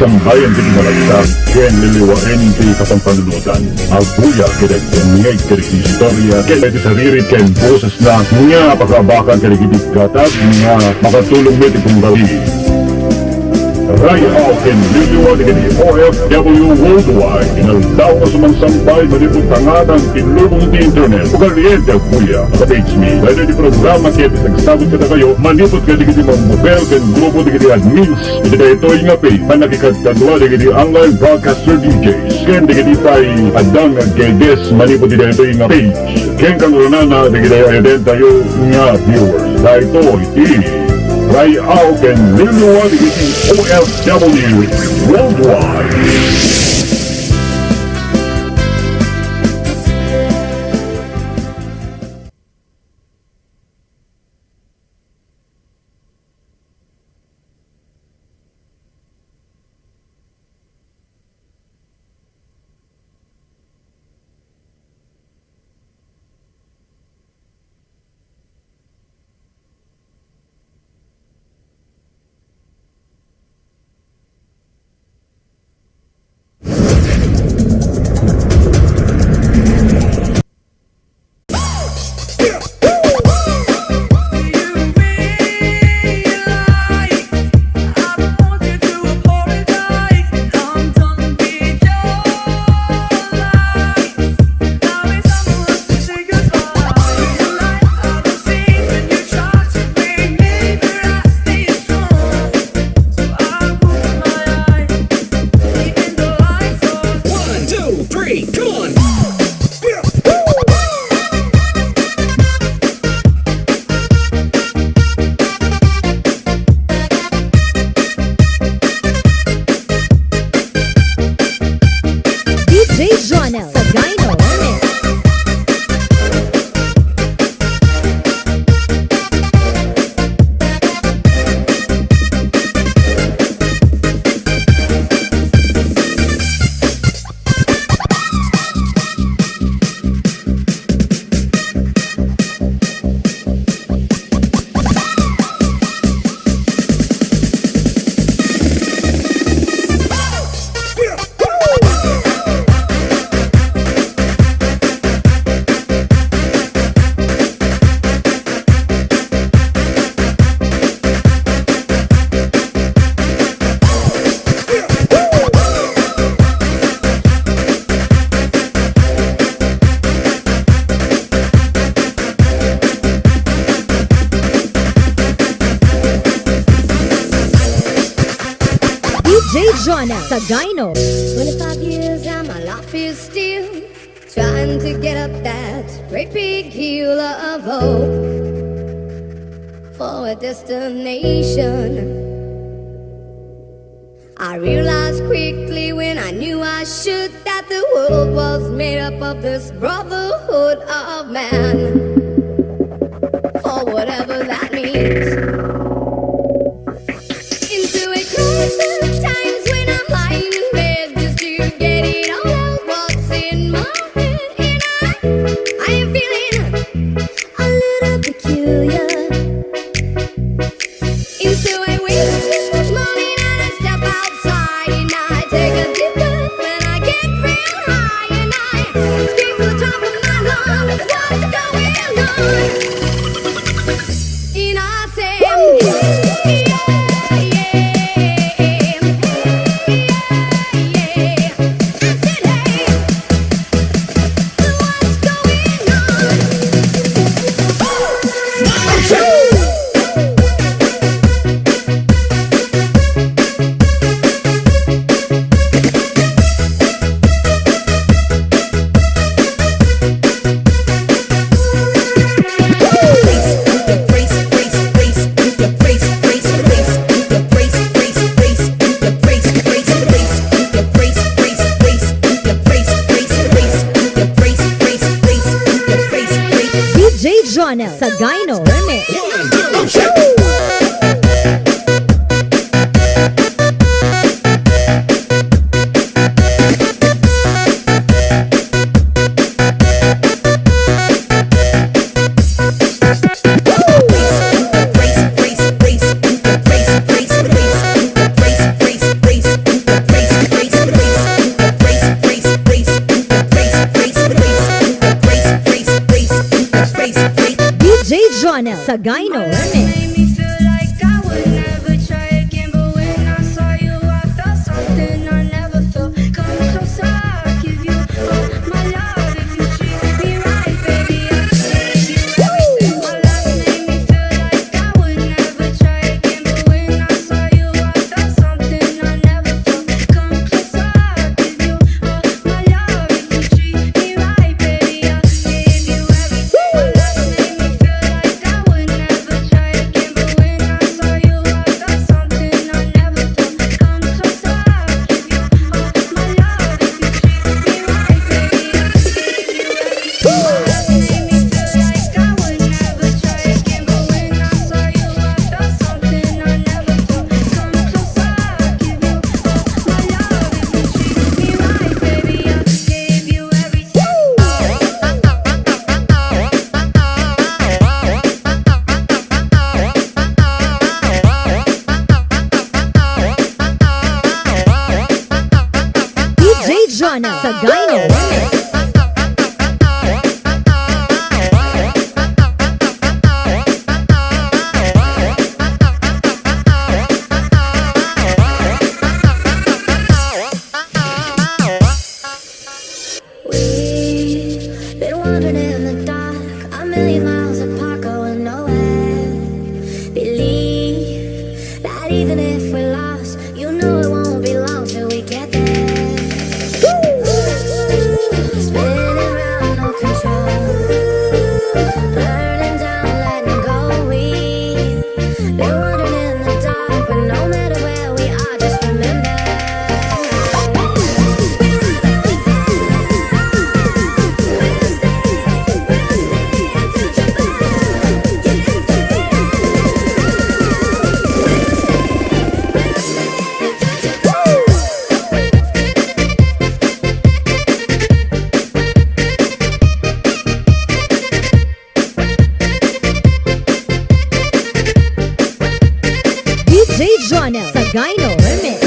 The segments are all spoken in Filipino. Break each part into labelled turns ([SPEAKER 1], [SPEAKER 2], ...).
[SPEAKER 1] kasambayan kiti malagsak, ken liliwain ti kapampanunutan. Abuya kiti ngayay kiti istorya, ken iti sariri ken boses na nga pagkabakan kiti gatag, nga makatulong mo iti punggawi. Raya Alkin liliwa di kini OFW Worldwide inaldaw ka sumansampay malipong tangatan inlubong di internet pagkaliente kuya sa page me dahil di programa kaya nagsabot ka na kayo manipot ka di kini mamobel kan grupo di kini admins hindi na ito yung pay panakikagkadwa di kini online broadcaster DJs ken di kini pay adang kay des manipot di na ito yung page ken kang runana di kini ayodin tayo nga viewers dahil ito iti Ray out and Liliwa OFW Worldwide.
[SPEAKER 2] Sagayno.
[SPEAKER 3] 25 years and my life is still trying to get up that great big hill of hope for a destination. I realized quickly when I knew I should that the world was made up of this brotherhood of man, for whatever that means. Into a crisis times when I'm lying in bed just to get it all out what's in my head, and I am feeling a little peculiar. Into a winter morning and I step outside and I take a deep breath and I get real high and I scream to the top of my lungs, what's going on? And I say,
[SPEAKER 2] Sagayno. Sagayno Remix.
[SPEAKER 3] Made me feel like I would never try again, but when I saw you, I felt something I never felt. Come closer, I'll give you all my love. If you treat me right, baby, I'll give you everything. My love made me feel like I would never try again, but when I saw you, I felt something I never felt. Come closer, I'll give you all my love. If you treat me right, baby, I'll give you everything. My love made me feel like I would never try again, but when I saw you, I felt something I never felt. Come closer, I'll give you all my love. If you treat me right, baby, I'll give you everything. My love made me feel like I would never try again, but when I saw you, I felt something I never felt. Come closer, I'll give you all my love. If you treat me right, baby, I'll give you
[SPEAKER 2] DJ Jonna Sagayno Remix.
[SPEAKER 3] We've been wandering in the dark, a million miles apart, going nowhere. Believe that even if we're lost, you know it won't be long till we get there. Spinning around, no control, burning down, letting go. We've been wandering in the dark, but no matter where we are, just remember.
[SPEAKER 2] DJ Jonna Sagayno Remix.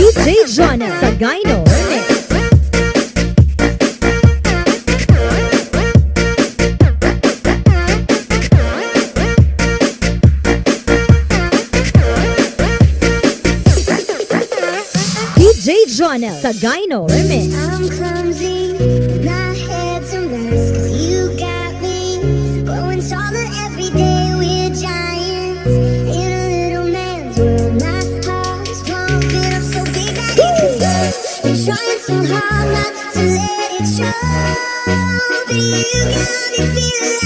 [SPEAKER 2] DJ Jonna Sagayno Remix. DJ Jonna Sagayno Remix.
[SPEAKER 3] I'm clumsy, my head's a mess, 'cause you got me growing taller every day. We're giants in a little man's world. My heart's pumping up so big that it can burst. I'm trying so hard not to let it show, but you got me feeling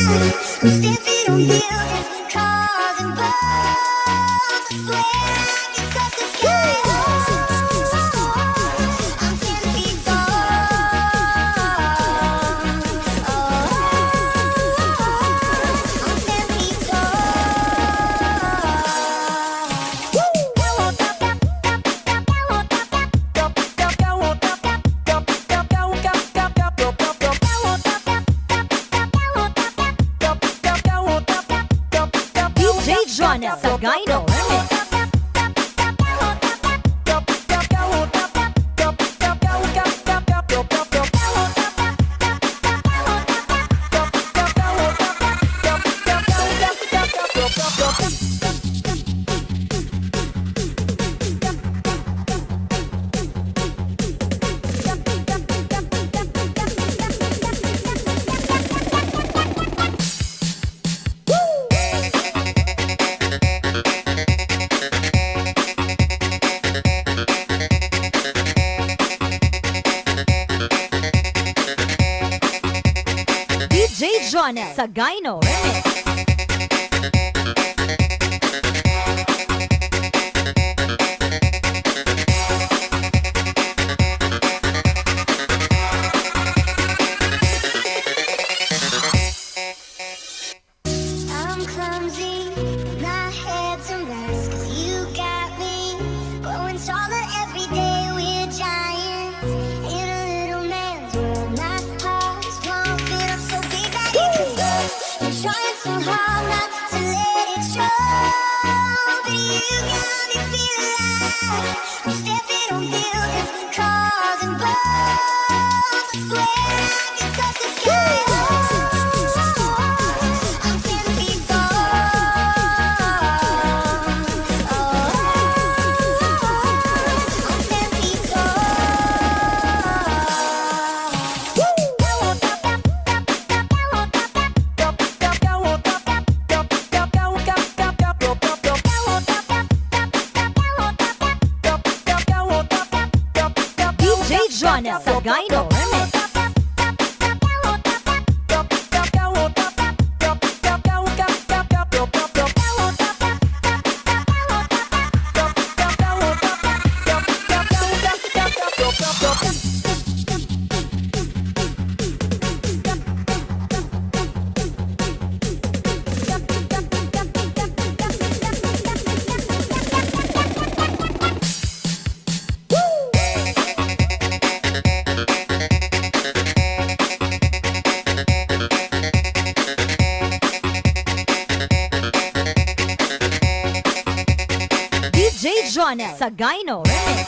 [SPEAKER 3] like I'm stepping on buildings, causing balls. I swear I can touch the sky. I'm 10 feet tall. I'm 10 feet
[SPEAKER 2] DJ Jonna Sagayno Remix. Jonel Sagayno Remix.
[SPEAKER 3] I'm clumsy, my head's a mess, 'cause you got me growing taller every day. We're giants in a little man's world. My heart's pumping up so big that it can burst. I'm trying so hard not to let it show, but you got me feeling like I'm stepping on buildings, cars and boats. I swear I can touch the sky. I'm 10 feet tall. I'm 10 feet
[SPEAKER 2] DJ Jonel Sagayno Remix. DJ Jonel Sagayno Remix.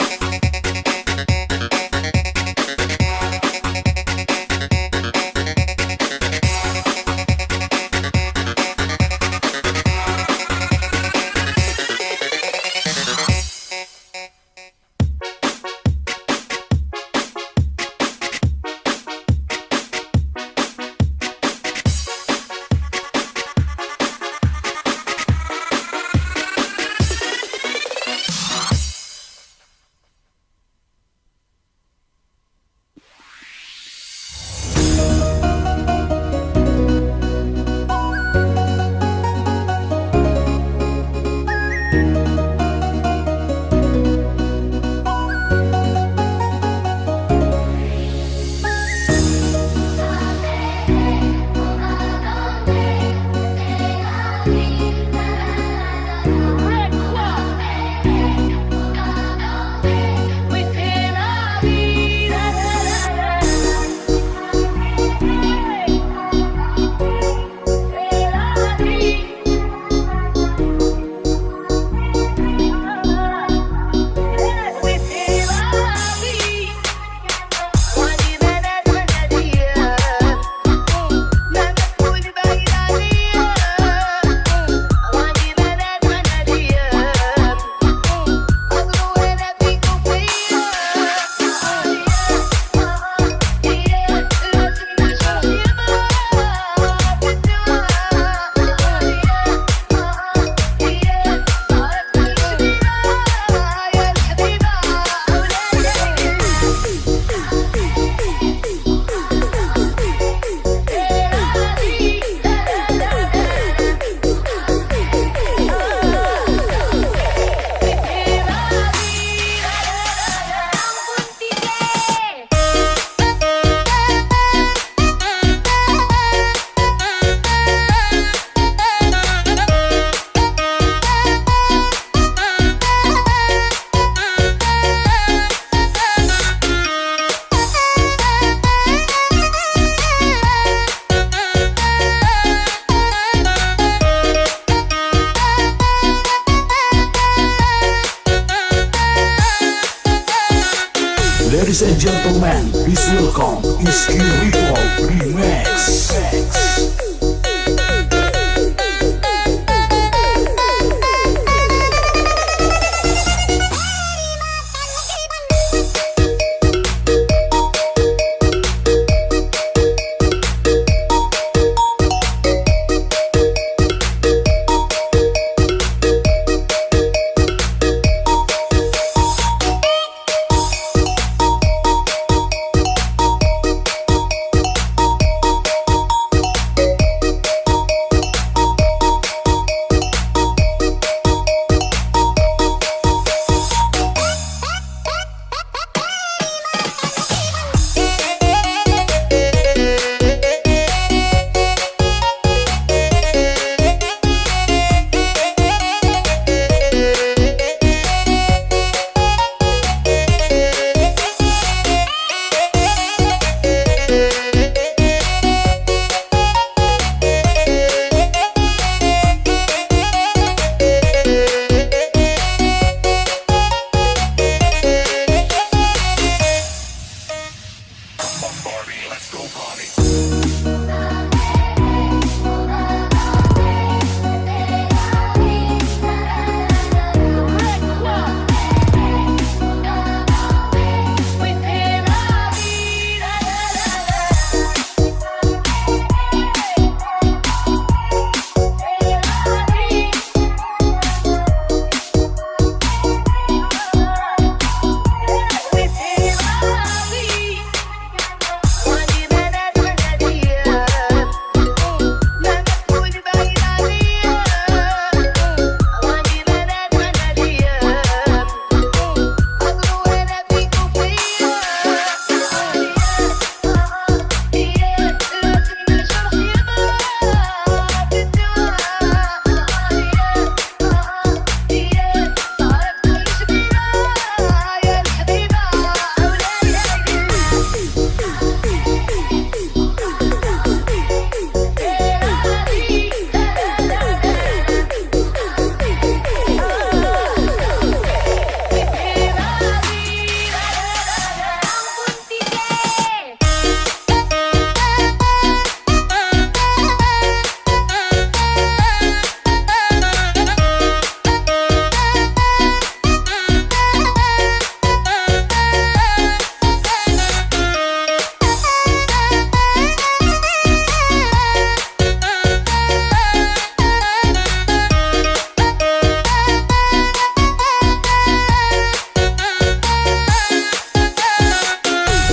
[SPEAKER 4] Ladies and gentlemen, please welcome Iski Ritual Remix.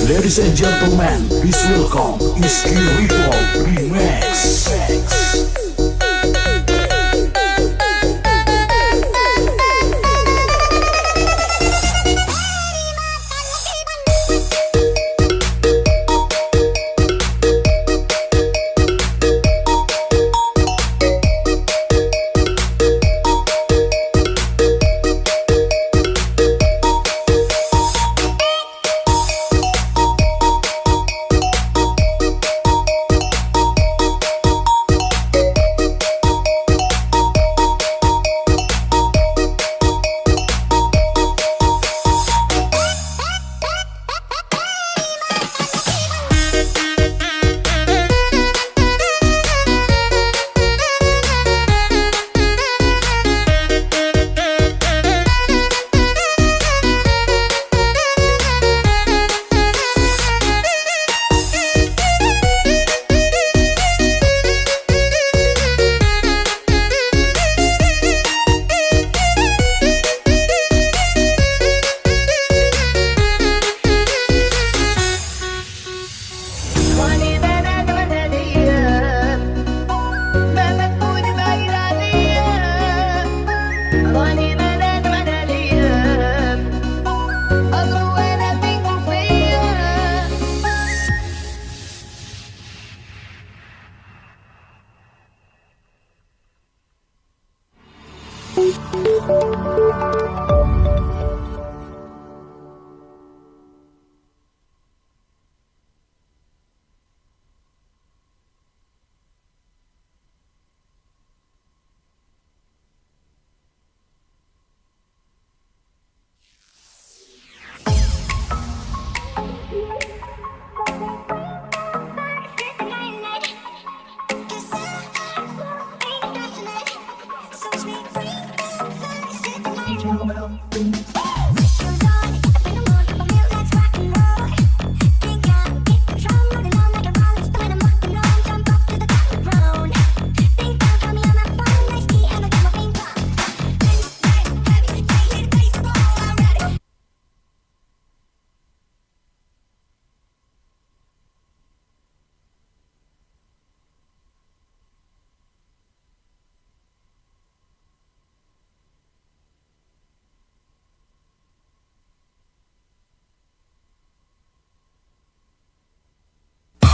[SPEAKER 4] Ladies and gentlemen, please welcome Iski Ritual Remix.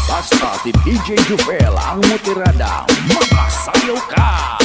[SPEAKER 5] Basta si DJ Juvel ang mutirada, makasayaw ka!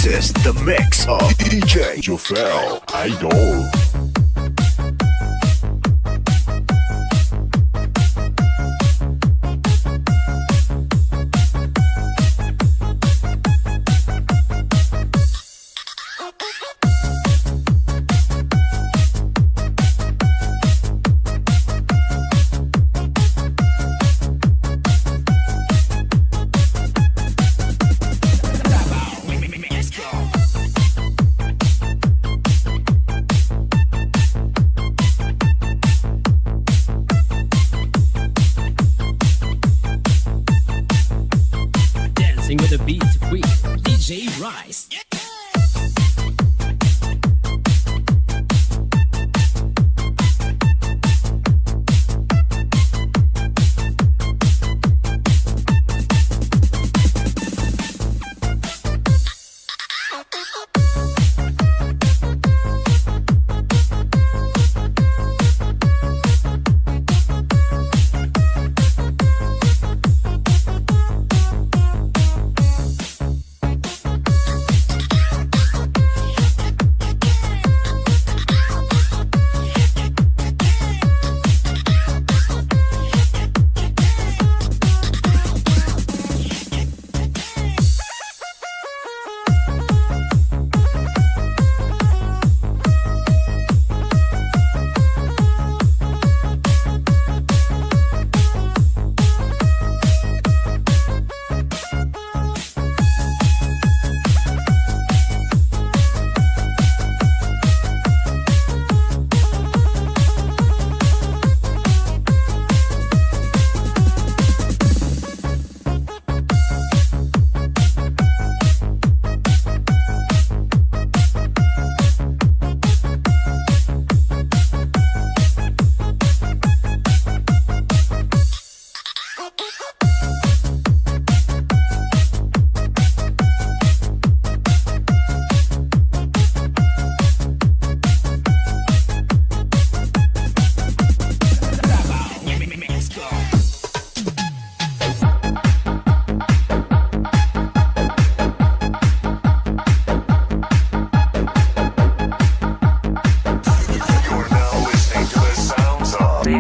[SPEAKER 5] This is the mix of DJ Jufel Idol.
[SPEAKER 6] Dancing with the beat with DJ Rice.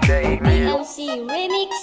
[SPEAKER 3] DOC Remix.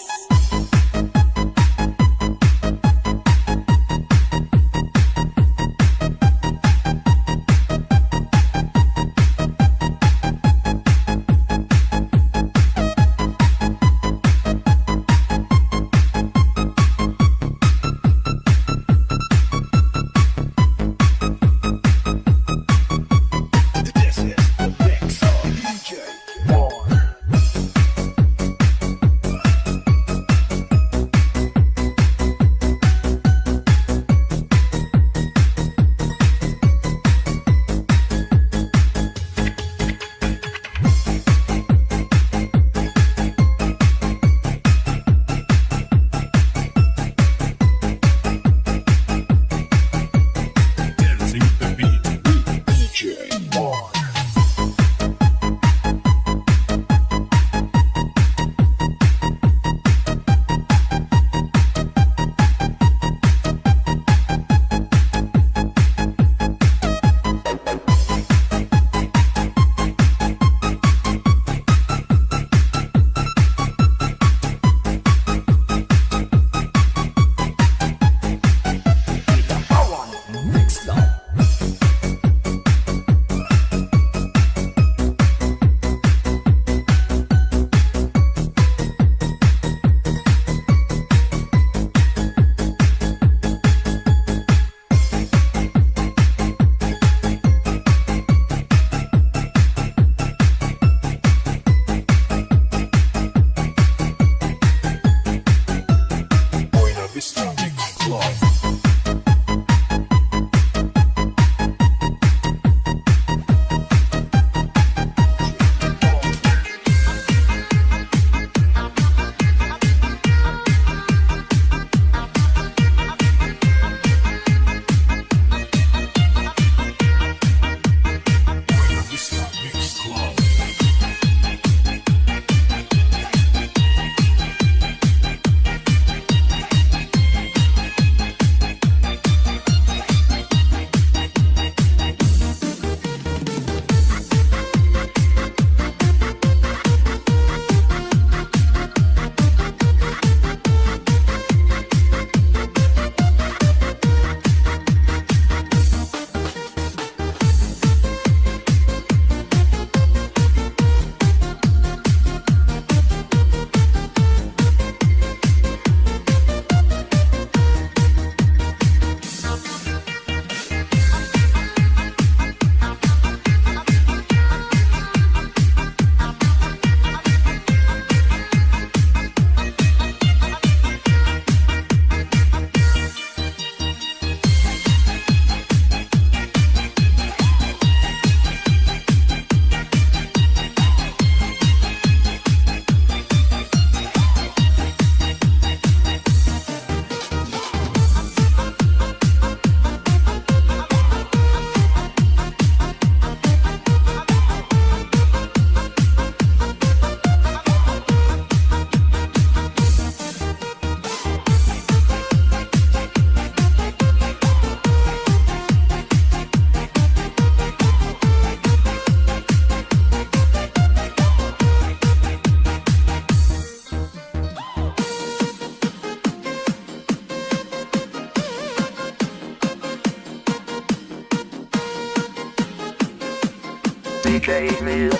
[SPEAKER 7] DJ, man.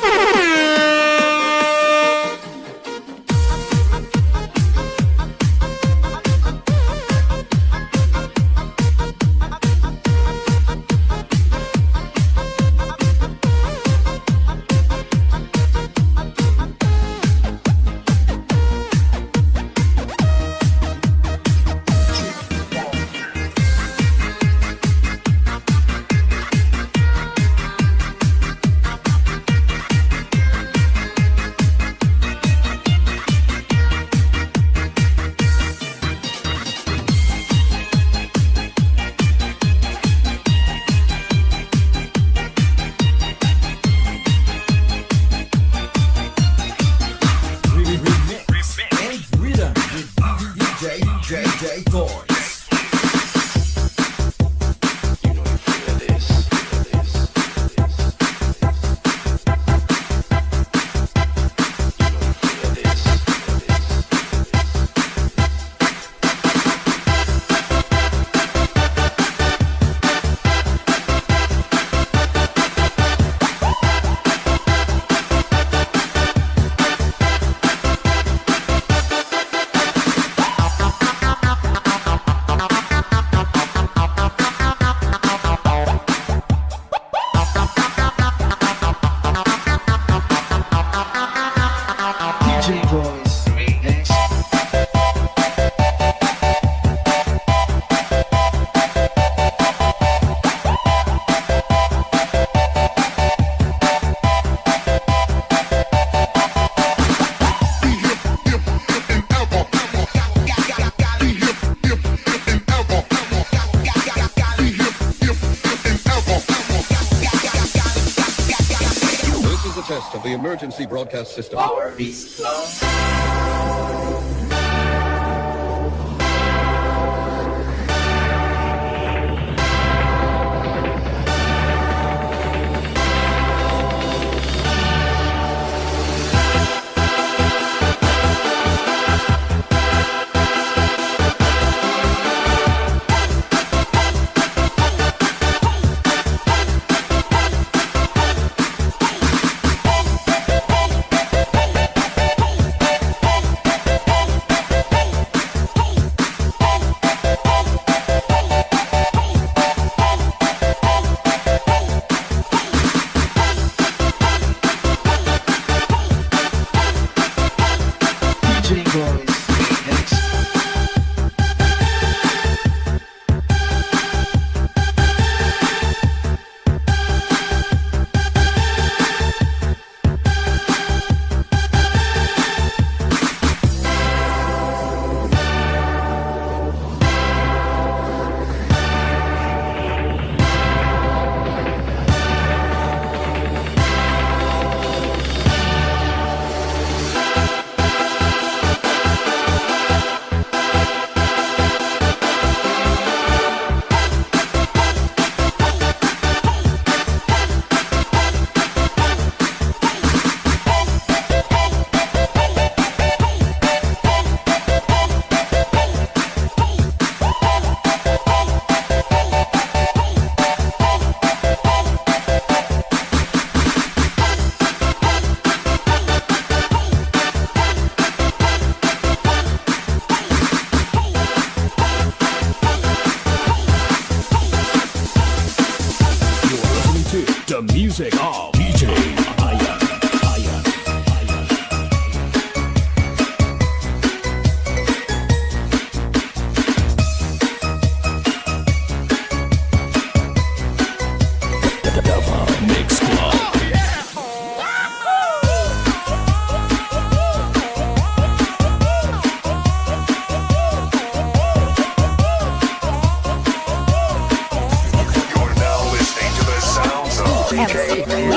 [SPEAKER 8] Of the emergency broadcast system.
[SPEAKER 9] Power Beast.
[SPEAKER 6] The music of DJ Ayan. The Dava Mix Club.
[SPEAKER 7] You're now listening to the sounds of DJ.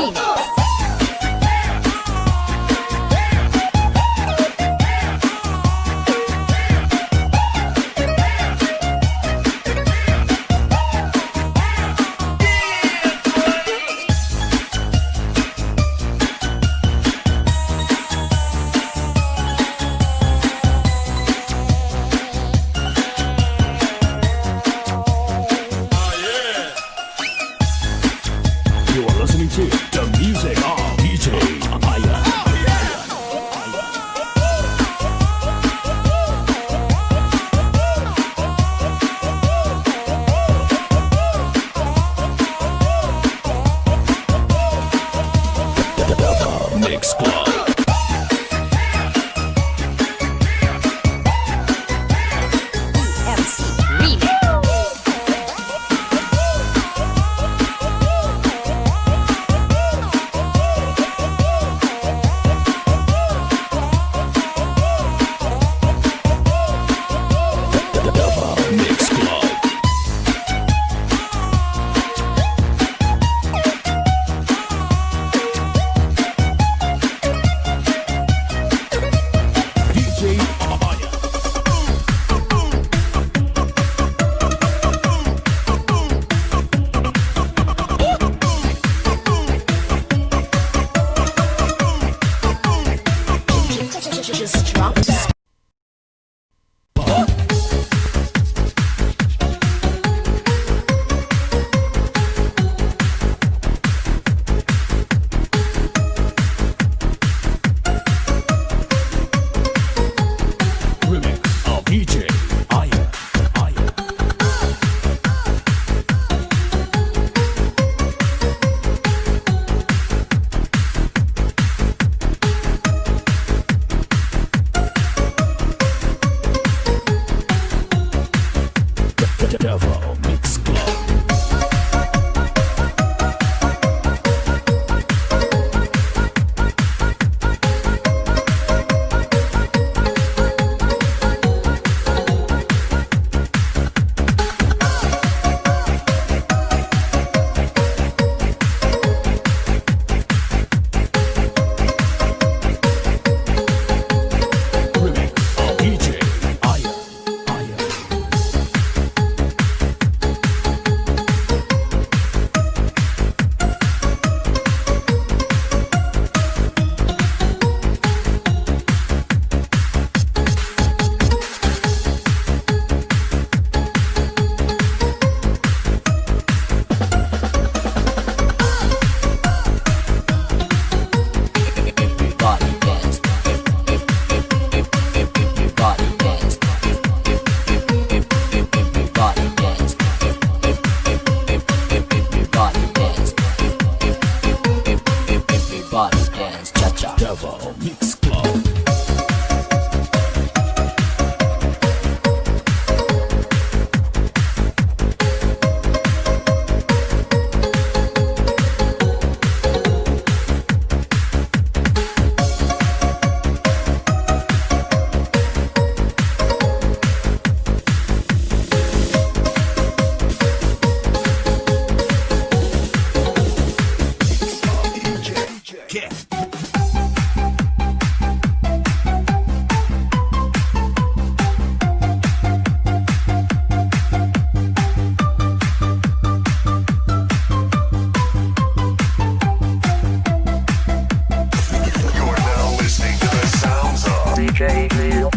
[SPEAKER 5] Devil Mix Club. DJ Aya.
[SPEAKER 7] Everybody dance. Everybody dance. Everybody dance. Everybody dance. Everybody dance. Cha-cha.
[SPEAKER 5] Devil Mix Club.
[SPEAKER 9] You're now listening to the sounds of DJ Neil.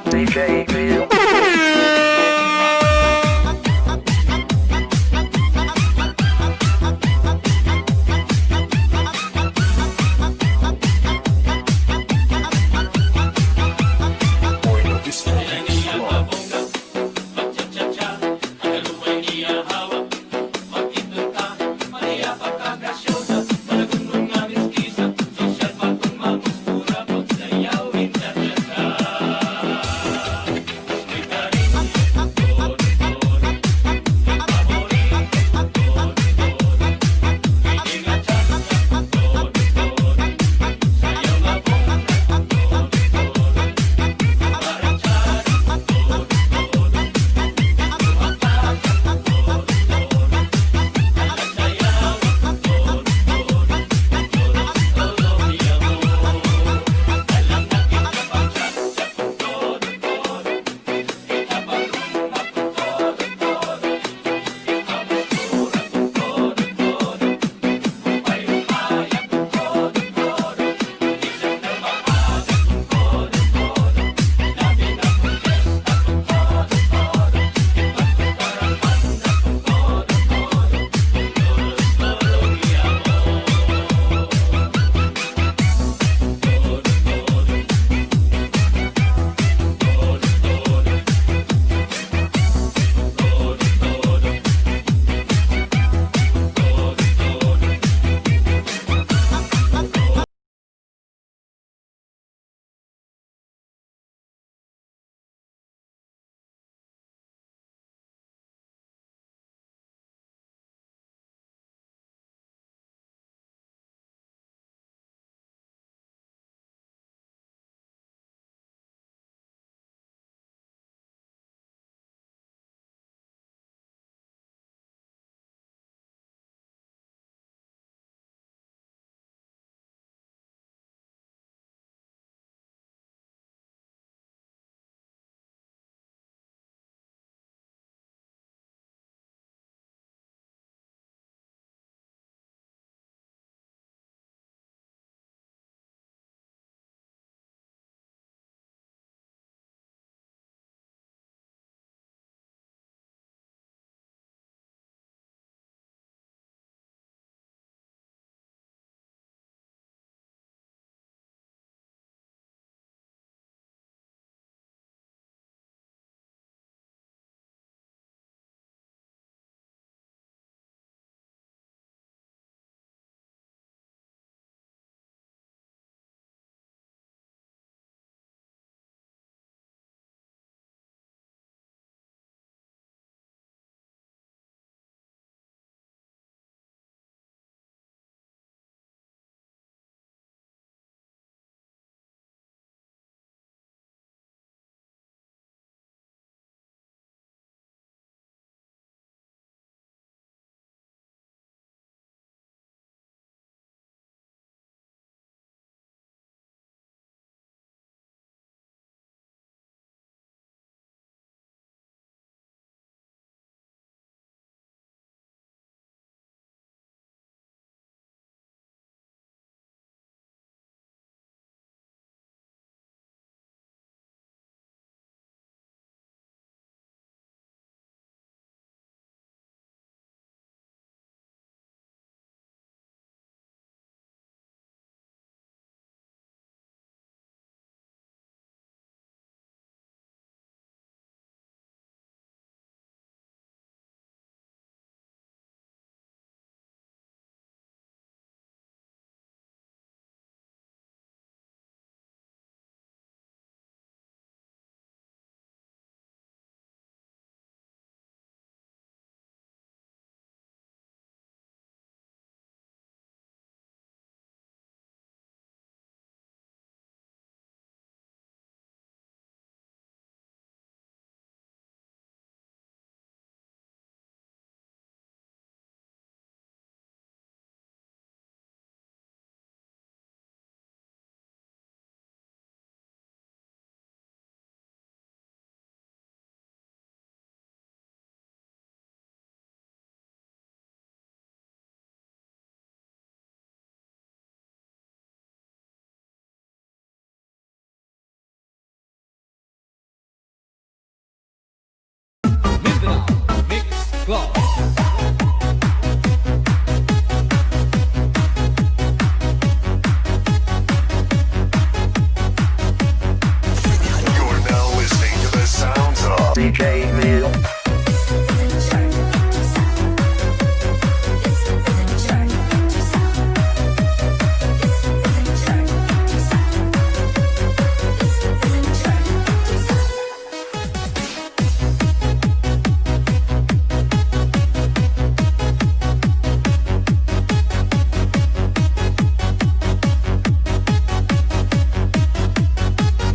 [SPEAKER 9] DJ Neil.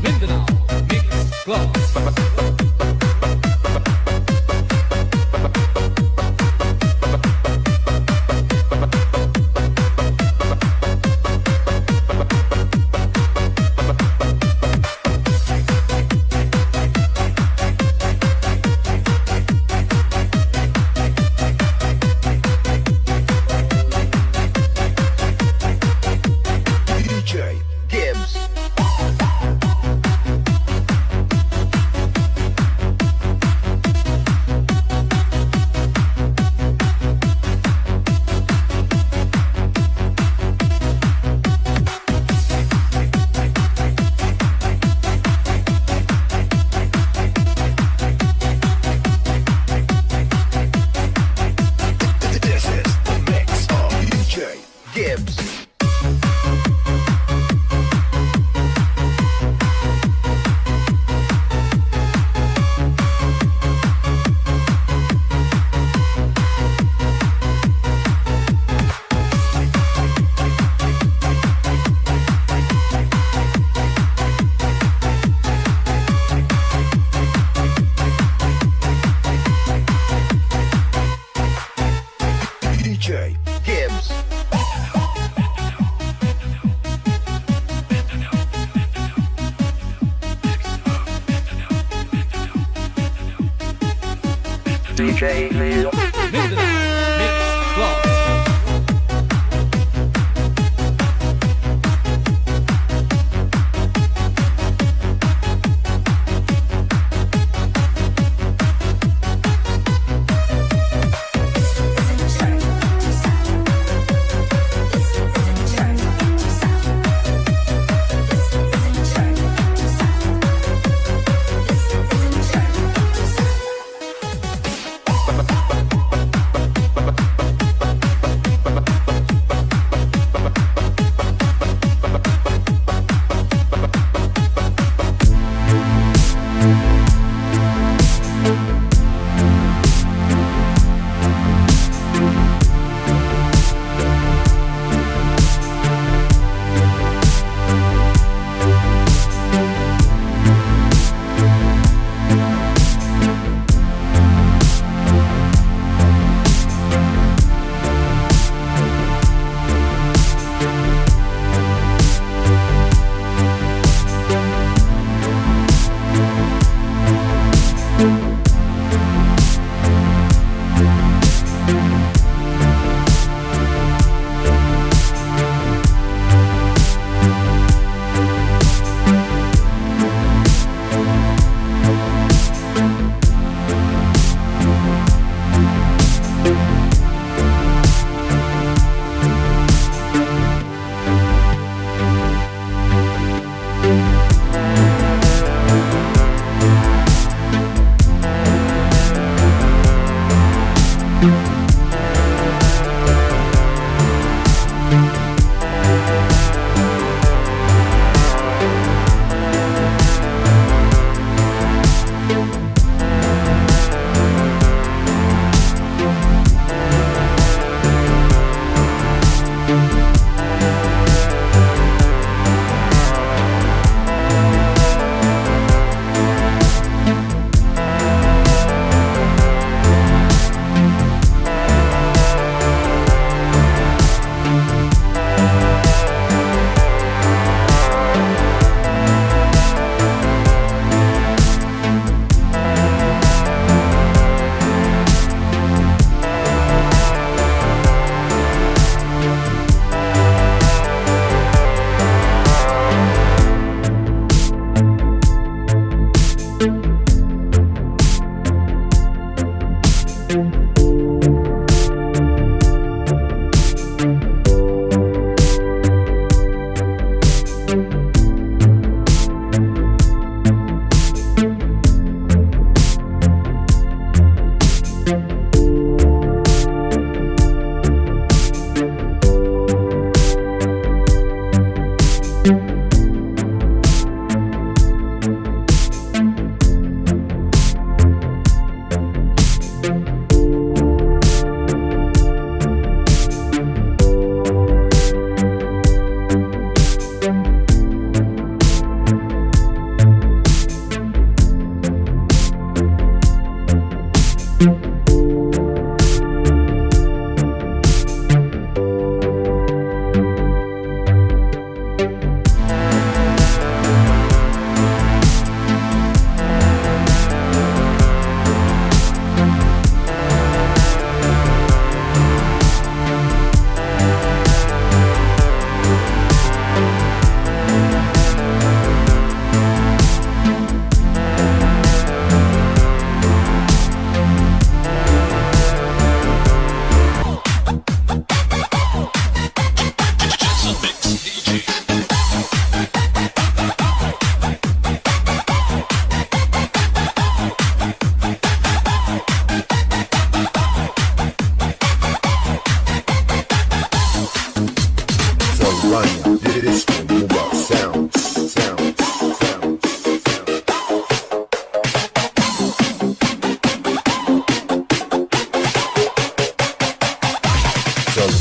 [SPEAKER 6] Mindanao Mix Club.
[SPEAKER 5] DJ Gibbs. This is the mix of DJ Gibbs. DJ Gibbs.
[SPEAKER 6] Mindanao Mix Club.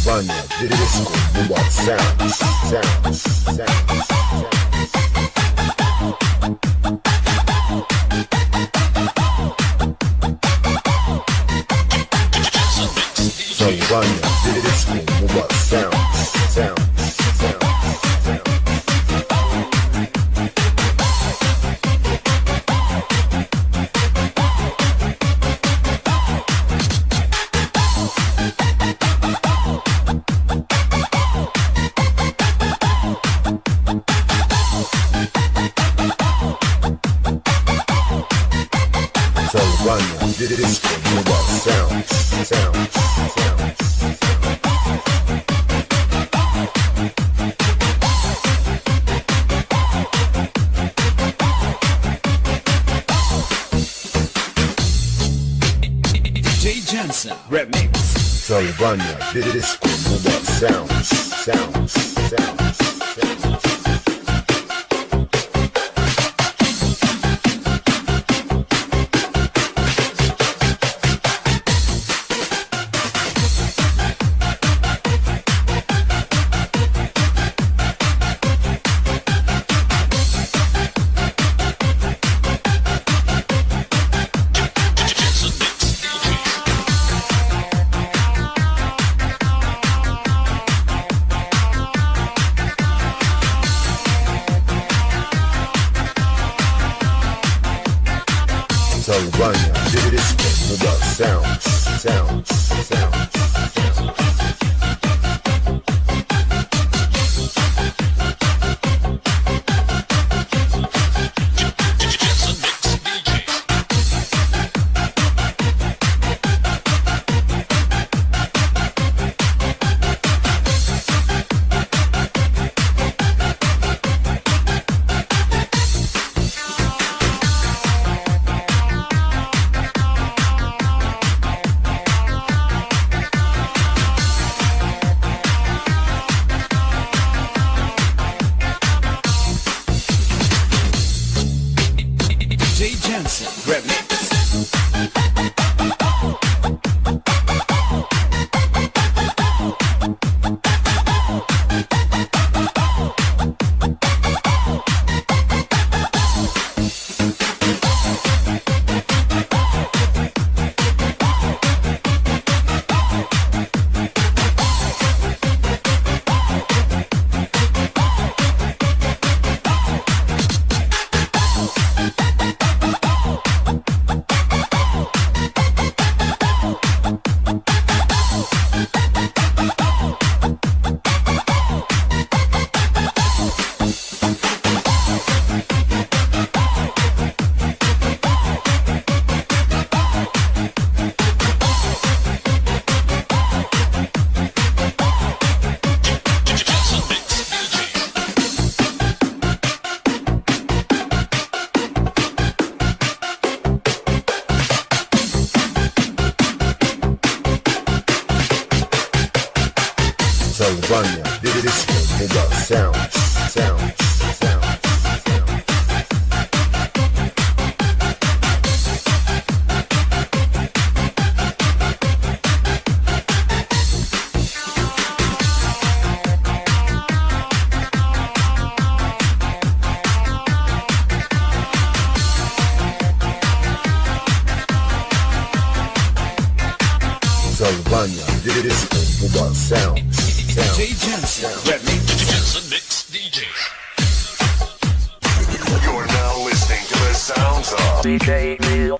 [SPEAKER 9] Salvania, disco, what sounds, sounds, sounds, Salvania, disco, what sounds, sounds, sounds, sounds. Salvania, disco, what sounds, sounds, sounds.
[SPEAKER 6] DJ Jansa Remix.
[SPEAKER 9] Salvania, disco, what sounds, sounds, sounds, sounds. Salvania, disco, what sounds, sounds, sounds, sounds.
[SPEAKER 6] DJ Jansa Remix.
[SPEAKER 9] Salvania, disco, what sounds, sounds, sounds, sounds. Salvania, disco, what sounds, sounds.
[SPEAKER 6] DJ Jansa Remix.
[SPEAKER 9] You're now listening to the sounds of DJ Neil.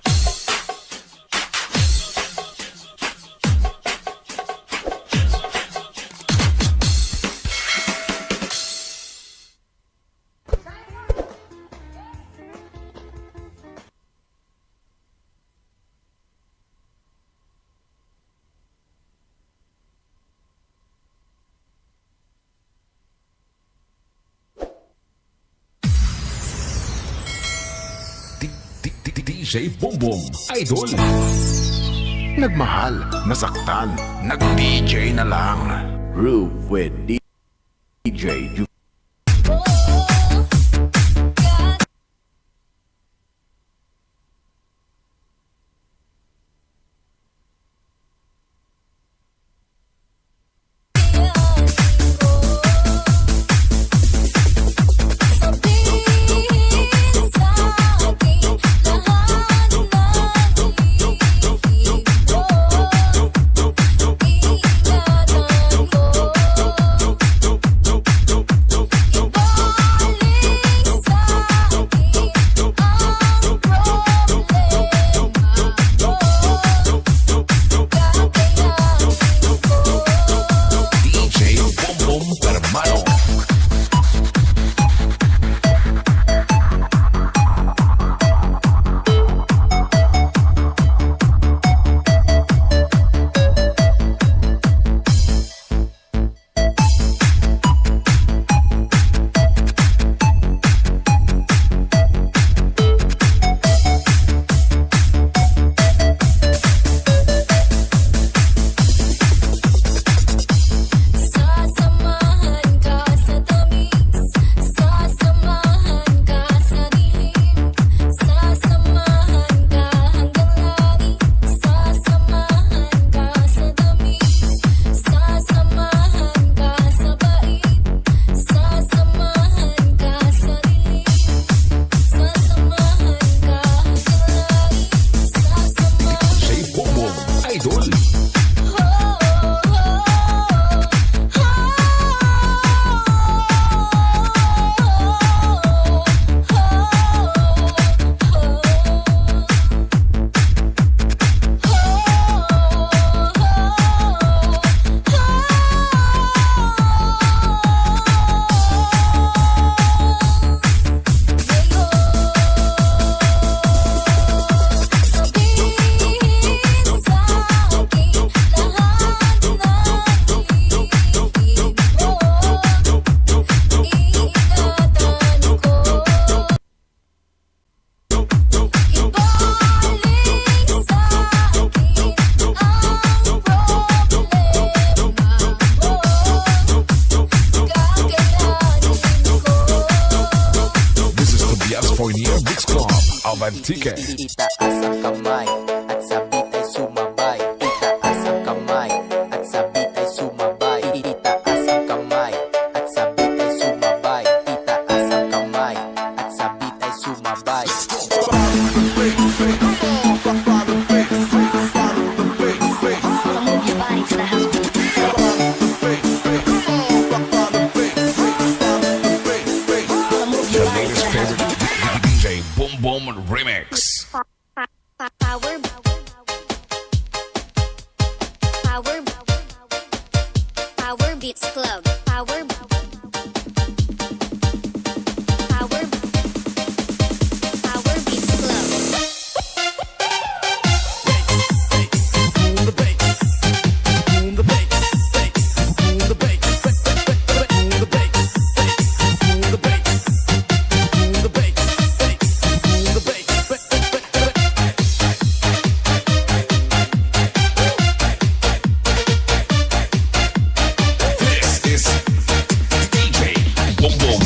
[SPEAKER 5] DJ Bombom Idol.
[SPEAKER 4] Nagmahal, nasaktan, nag-DJ na lang.
[SPEAKER 5] Groove with DJ of a ticket.
[SPEAKER 7] Itaas ang kamay at sabit ay sumabay. Itaas ang kamay at sabit ay sumabay. Itaas ang kamay at sabit ay sumabay. Itaas ang kamay at sabit ay sumabay.
[SPEAKER 5] The latest favorite DJ Boom Boom Remix.
[SPEAKER 3] Power Beats Club. Power Beats Club.
[SPEAKER 5] This is DJ Boom Boom.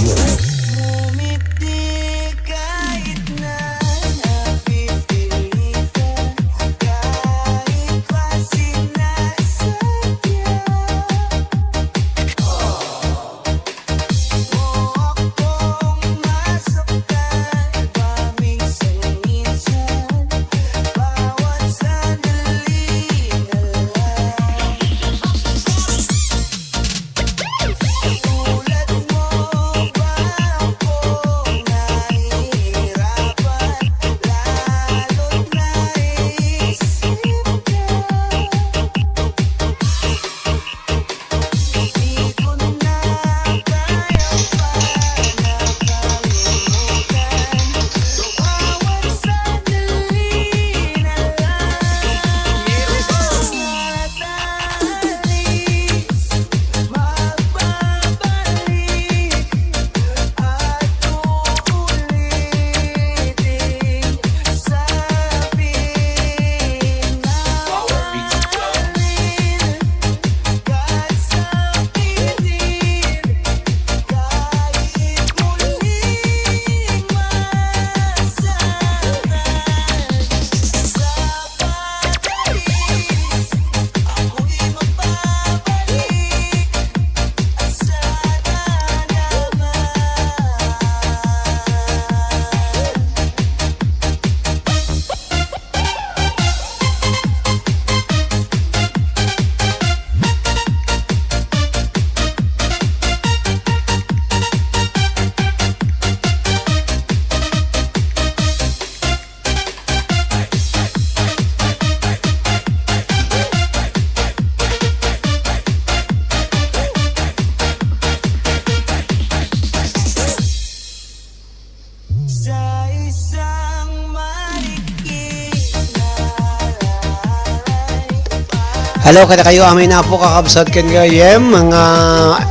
[SPEAKER 10] Hello, kada kayo amin na po kakabsat kan kayem mga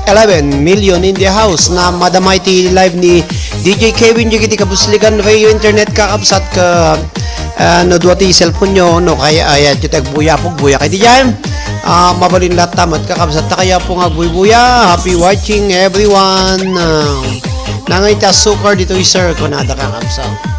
[SPEAKER 10] 11 million in the house na madamighty live ni DJ Kevin jigiti kabuslikan radio internet kakabsat ka no duwati cellphone nyo no kaya ayat yung buya po buya kay diyan mabalin lahat tamat kakabsat ta kaya po nga buya happy watching everyone nangay ta sukar dito sir ko nada kakabsat.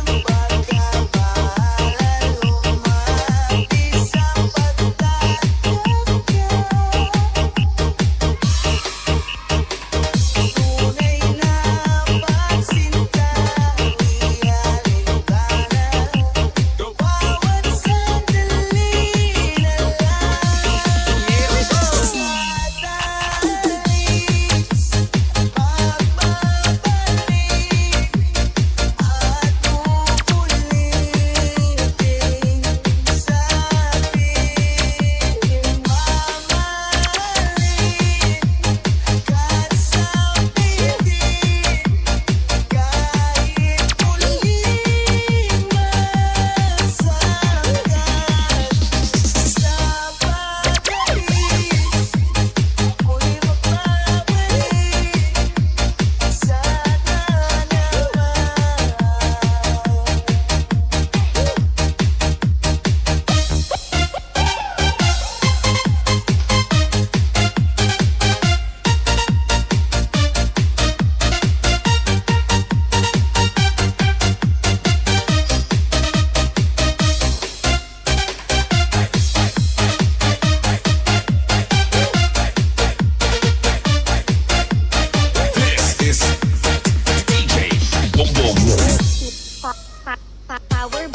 [SPEAKER 3] Power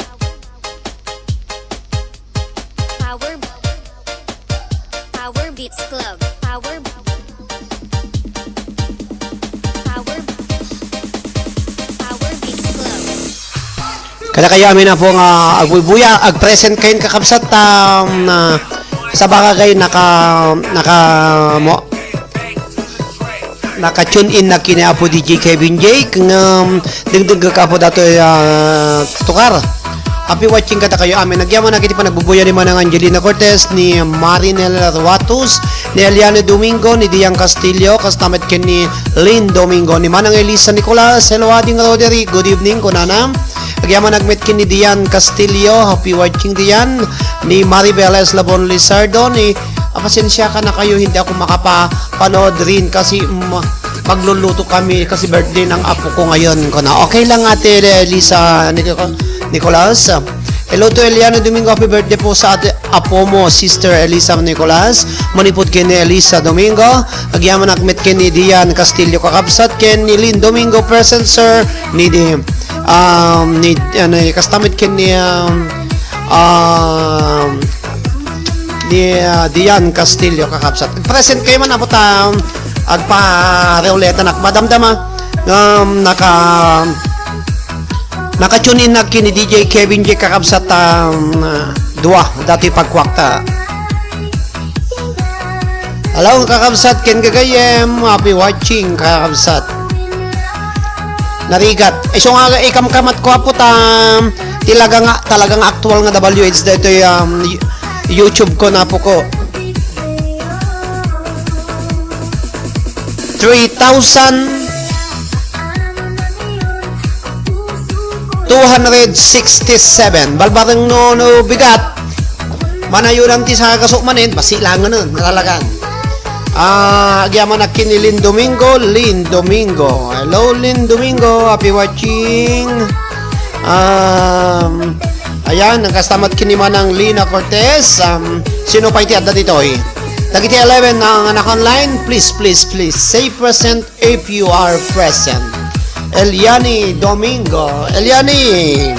[SPEAKER 3] Beats Club. Power Beats Club.
[SPEAKER 10] Kada kayo amin na po nga agbubuya, ag-present kayo kakabsat sa baka kayo naka-tune in na kina po DJ Kevin J kung dagdag ka po dato tukar. Happy watching kada kayo amin. Nagyaman na kiti pa nagbubuya ni Manang Angelina Cortez, ni Marinel Ruatus, ni Eliane Domingo, ni Dian Castillo, kastamet ken ni Lynn Domingo, ni Manang Elisa Nicolas, hello ading Roderick, good evening kunana. Nagyaman nagmet ken ni Dian Castillo, happy watching Dian, ni Maribel Eslabon Lizardo, ni pasensya ka na kayo, hindi ako makapanood rin kasi magluluto kami kasi birthday ng apo ko ngayon. Okay lang ate Lisa Nicolas. Hello to Eliano Domingo, happy birthday po sa ate apo mo, Sister Elisa Nicolas. Manipod ken ni Elisa Domingo. Agyaman nakmet ken ni Dian Castillo kakabsat ken ni Lynn Domingo present sir ni kastamit ken ni Dian Castillo kakabsat. Present kayo man abot agpa-reuleta nak madamdama naka-tune in na kini DJ Kevin J kakabsat dua dati pagkwakta. Hello kakabsat ken gagayem, happy watching kakabsat. Narigat iso nga ikamkamat ko po talagang actual nga WH dito YouTube ko na po ko 3,267 balbareng no bigat manayunan ti sa kasukmanin pasilangan nun nakalagan. Agyaman na kini Lynn Domingo. Hello Lynn Domingo, happy watching. Ayan, nagkastamat kini Manang Lina Cortez. Sino pa iti adda dito Dagiti 11 ang anak online, please say present if you are present. Eliani Domingo. Eliani,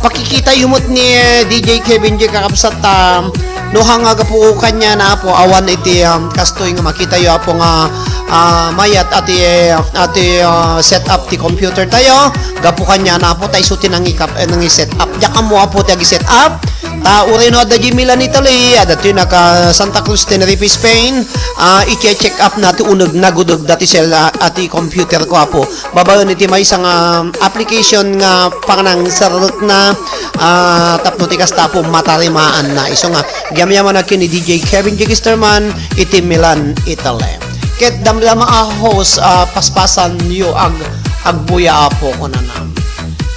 [SPEAKER 10] pakikita yumot ni DJ Kevin J kakabsat no hanga po kanya na po awan iti kastoy nga makita yo po nga mayat ati set up ti computer tayo gapo kanya na po tayo suti nang set up diya mo po tayo set up urino da Milan Italy adati naka Santa Cruz Tenerife Spain i-check up natin unag nagudog dati sila ati computer ko po babayon iti may isang application nga panganang sarot na tapno ti kastapo matarimaan na iso nga gyamyaman na kini DJ Kevin J Gisterman iti Milan Italy ket damdama host paspasan yo agbuya po ko na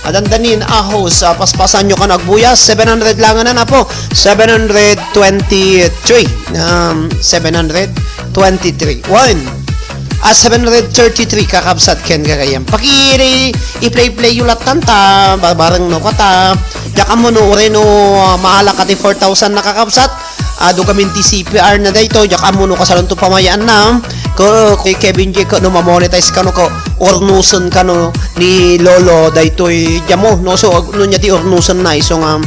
[SPEAKER 10] adandanin host paspasan nyo ka nagbuya 700 lang na po 723 733 733 kakabsat ken gagayam pakiri i-play yung latanta bareng no kata yaka mo no ureno mahala kati 4,000 nakakabsat do kami ti CPR na dayto yaka mo no kasalon to pamayaan na ko kay Kevin J ko no ma-monetize ka no ko ornuson ka no ni Lolo daytoy jamo no so no nya ti ornuson na iso nga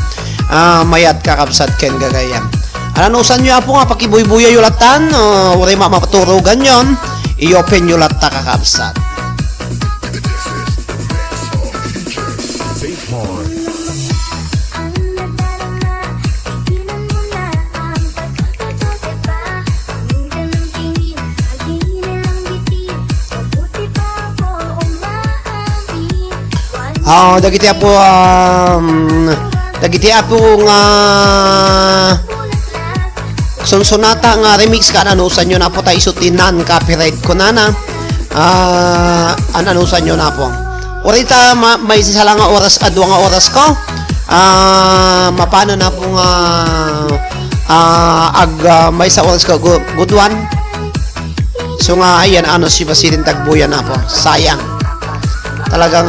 [SPEAKER 10] mayat kakabsat ken gagayam alanusan nyo apo nga pakibuy-buya yung latan uri mapaturugan yon i-open yung latta kakabsat. Dagiti apo nga Sonsonata nga remix ka anusan nyo na po tayo sutinan copyright ko na anusan nyo na po orita may sisala nga oras adwa nga oras ko mapano na po nga may sa oras ko good one so nga ayan si Basilin Tagbuyan na po sayang talagang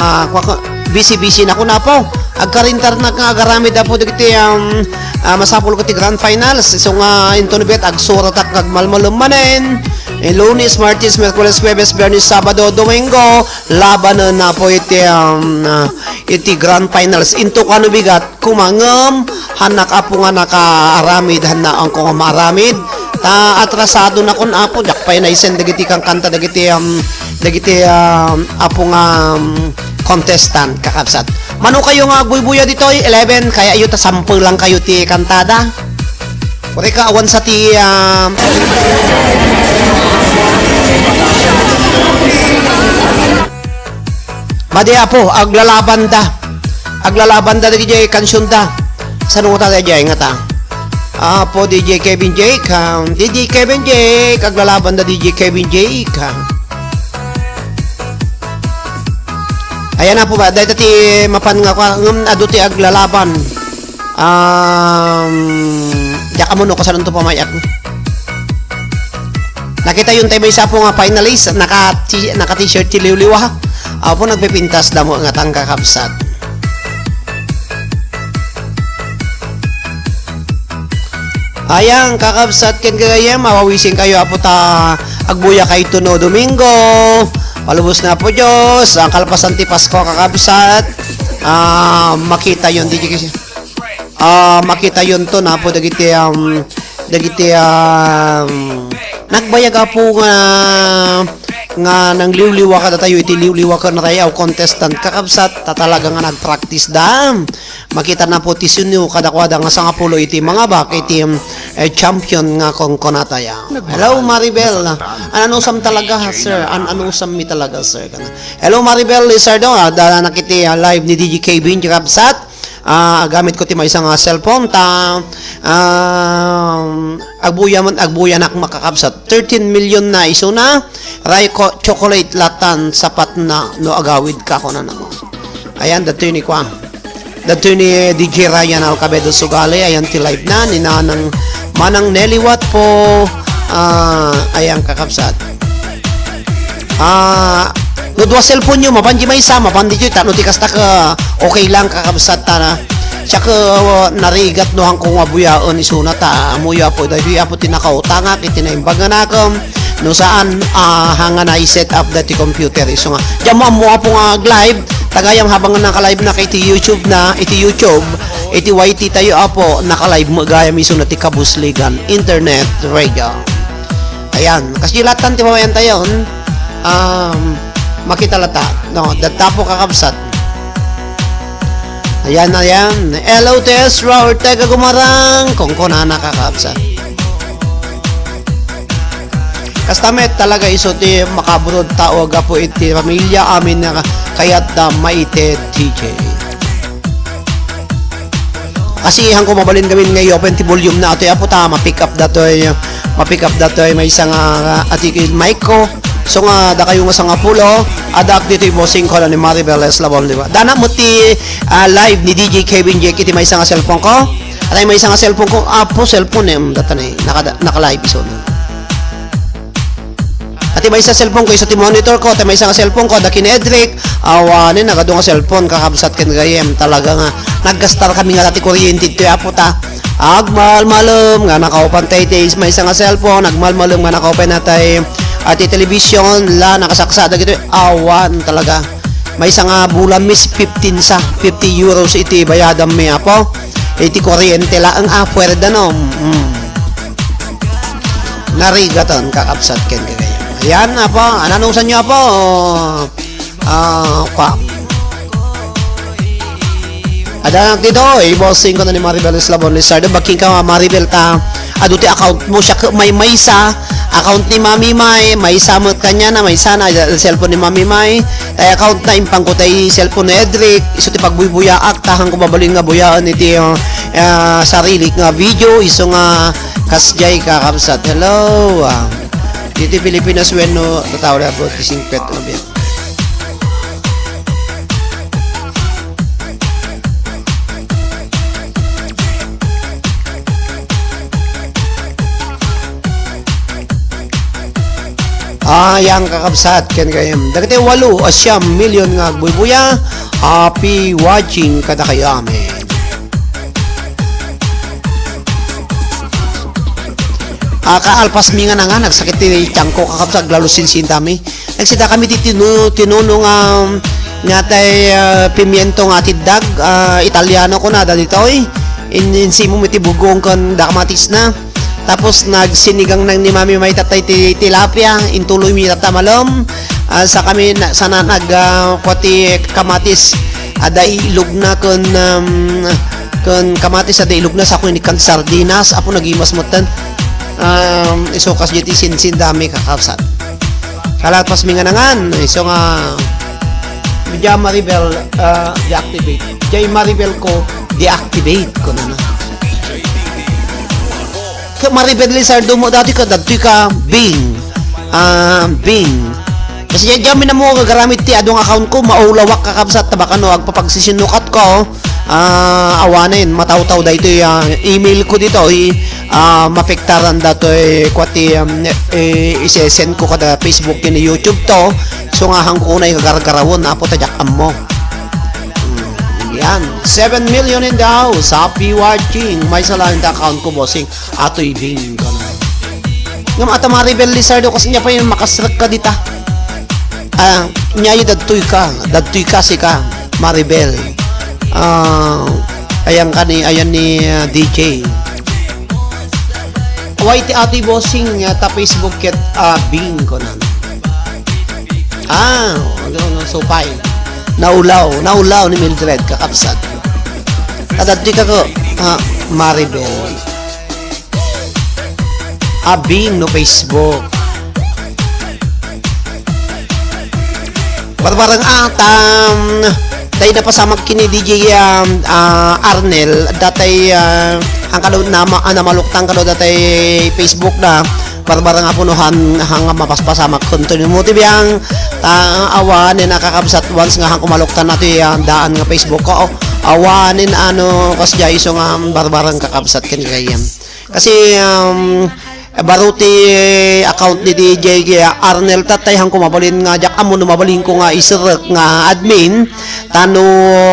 [SPEAKER 10] busy na ko na po agkarintar na nga agaramid na po dito masapul ko ti grand finals so nga intonibet agsurat at nagmalmalum manen Lunes, Martes, Merkules, Huwebes, Biyernes, Sabado, Domingo laban na po iti iti grand finals into kano bigat kumangem hanak apo nga nakaaramid hana ang kung maaramid atrasado na kun apo jakpay na isen dagiti kang kanta dagiti apo nga contestant kakabsat mano kayo nga buybuya dito 11 kaya ayo ta sample lang kayo ti kantada pare ka awan sa ti Madya po, aglalaban da DJ kansyon da. Sano ta DJ nga ta? Po DJ Kevin Jake, DJ Kevin Jake, aglalaban da DJ Kevin Jake. Ayan na po ba, dahil tati mapan nga kwa, aduti aglalaban. Diyak mo no, kasanon to pamayak. Nakita yung tayo isa po nga finalist, naka-t-shirt tiliw-liwa. Apo nagpipintas damo nga tang kakabsat. Ayang kakabsat ken gayem mawawising kayo apo ta agbuya kay Tuno Domingo. Palubos na po Diyos ang kalpasan ti Pasko kakabsat. Makita yon di kasi. Makita yon to na po dagiti nagbayag po nga nang liwliwa ka tayo iti liwliwa ka na tayo contestant kakabsat tatalaga nga nagpractice da makita na po ti sunyo kadakwada nga sang apulo iti mga bak iti champion nga kong konataya. Hello Maribel anusam talaga sir anusam mi talaga sir hello Maribel sir do nakiti live ni DJ Kevin kakabsat gamit ko ti may isang cellphone ta agbuya nak makakabsat 13 million na iso na ray chocolate latan sapat na no agawid ka ko na namo ayan dato ni kwa dato ni DJ Ryan Alcabedo Sugali ayan ti live na ni nanang manang neliwat po ayan kakabsat no dua cellphone nyo mapanji may isa mapandi nyo tano ti kasta ka okay lang kakabsat ta na siya ka narigat no hang kung wabuyaon isuna ta amuya po dahil apo tinakautanga kitinaimbaga na kam no saan hanga na i-set up dati computer iso nga diyan mo po nga live tagayam habang naka-live na kay iti YouTube iti YT tayo apo naka-live magayam iso na ti Kabusligan Internet Radio ayan kasi latan ti mawayan tayo makita lata no datapo kakabsat ayan hello Tesra Ortega Gumarang kung kunana kakabsat kastamet talaga iso ti makaburod tao agapo iti pamilya amin na kayat da maite DJ kasi hang kumabalin gawin ngayon open ti volume na ito apo ta ma-pick up datoy may isang atikil mic ko so nga da kayo nga sa nga pulo adak dito yung bossing ko na ni Maribel Eslabon diba dana mo ti live ni DJ Kevin Jake iti may isang cellphone ko at may isang cellphone ko apo cellphone data na naka-live iso at may isang cellphone ko isa ti monitor ko at may isang cellphone ko da kinedrick awanin nagado nga cellphone kakabsat ken gayem talaga nga naggastar kami nga dati kuryente ito apo ta agmalmalum nga nakaupan tayo may isang cellphone agmalmalum nga nakaupan na tayo at television la nakasaksada gito awan talaga may isang bulan miss 50 euros iti bayadam mi apo iti kuryente la ang apuerda no narigatan kakabsat ken gaya ayan apo ananusan nyo apo ada dito bossing ko na ni Maribel Eslabon Lizardo baking ka Maribel ta aduti account mo siya may sa account ni Mami may samot kanya na may sana cellphone ni Mami May ay account na impang ko tay cellphone ni Edric iso ti pagbuybuyaak tahang ko babalin nga buyaan iti sarili nga video iso nga kasjay kakabsat hello dito Pilipinas weno tatawag about tising pet obit yang kakabsat ken gayem dagiti 8 asyam milyon nga agbubuya happy watching kada kayo amin kaalpas mi nga nga nagsakit ti tiyangko kakabsat lalo sinsin dami nagsida kami ti tinunong nga tay pimiento nga tiddag Italiano ko na dito insi mo mitibugong kon da kamatis na. Tapos nagsinigang nang ni Mami May tatay tilapia intuloy mi tatamalom sa kami sana kwati kamatis ada ilog na kon kamatis ada ilog na sa kun kan sardinas apo nagimas motan isukas jiti sinsin dami kakapsat kalat pas minganangan iso nga Jay Maribel deactivate Jay Maribel ko deactivate ko na ka Maribel Lizardo mo dati ka Bing kasi jamin na mo kagaramit ti adong account ko maulawak kakabsat tabakano agpapagsisinukat ko awanin mataw-taw dito email ko dito mapektaran dato kwati isesend ko kada Facebook ni YouTube to so nga hang ko na kagargarawon apo tajak mo yan 7 million in the house happy watching may salain ta account ko bossing atoy Bing ko na ngam ata Maribel Lizardo kasi niya pa yung makasrak ka dita niya dadtoy ka si ka Maribel ayan ni DJ white ati bossing ta Facebook ket Bing ko na so fine naulaw ni Mildred kakapsat dadtoy ka ko Maribel Bing no Facebook barbarang tayo na pasamag kini DJ Arnel datay ang kalod na maluktan kalod datay Facebook na barbarang apunuhan hang mapaspasamak continue mo tibiyang awanin nakakabsat once nga hang kumaluktan natin daan nga Facebook ko awanin kasya iso nga barbarang kakabsat kanigayam kasi baruti account ni DJ Arnel tatay hang kumabalin nga jak amo mabalin ko nga isirek nga admin tano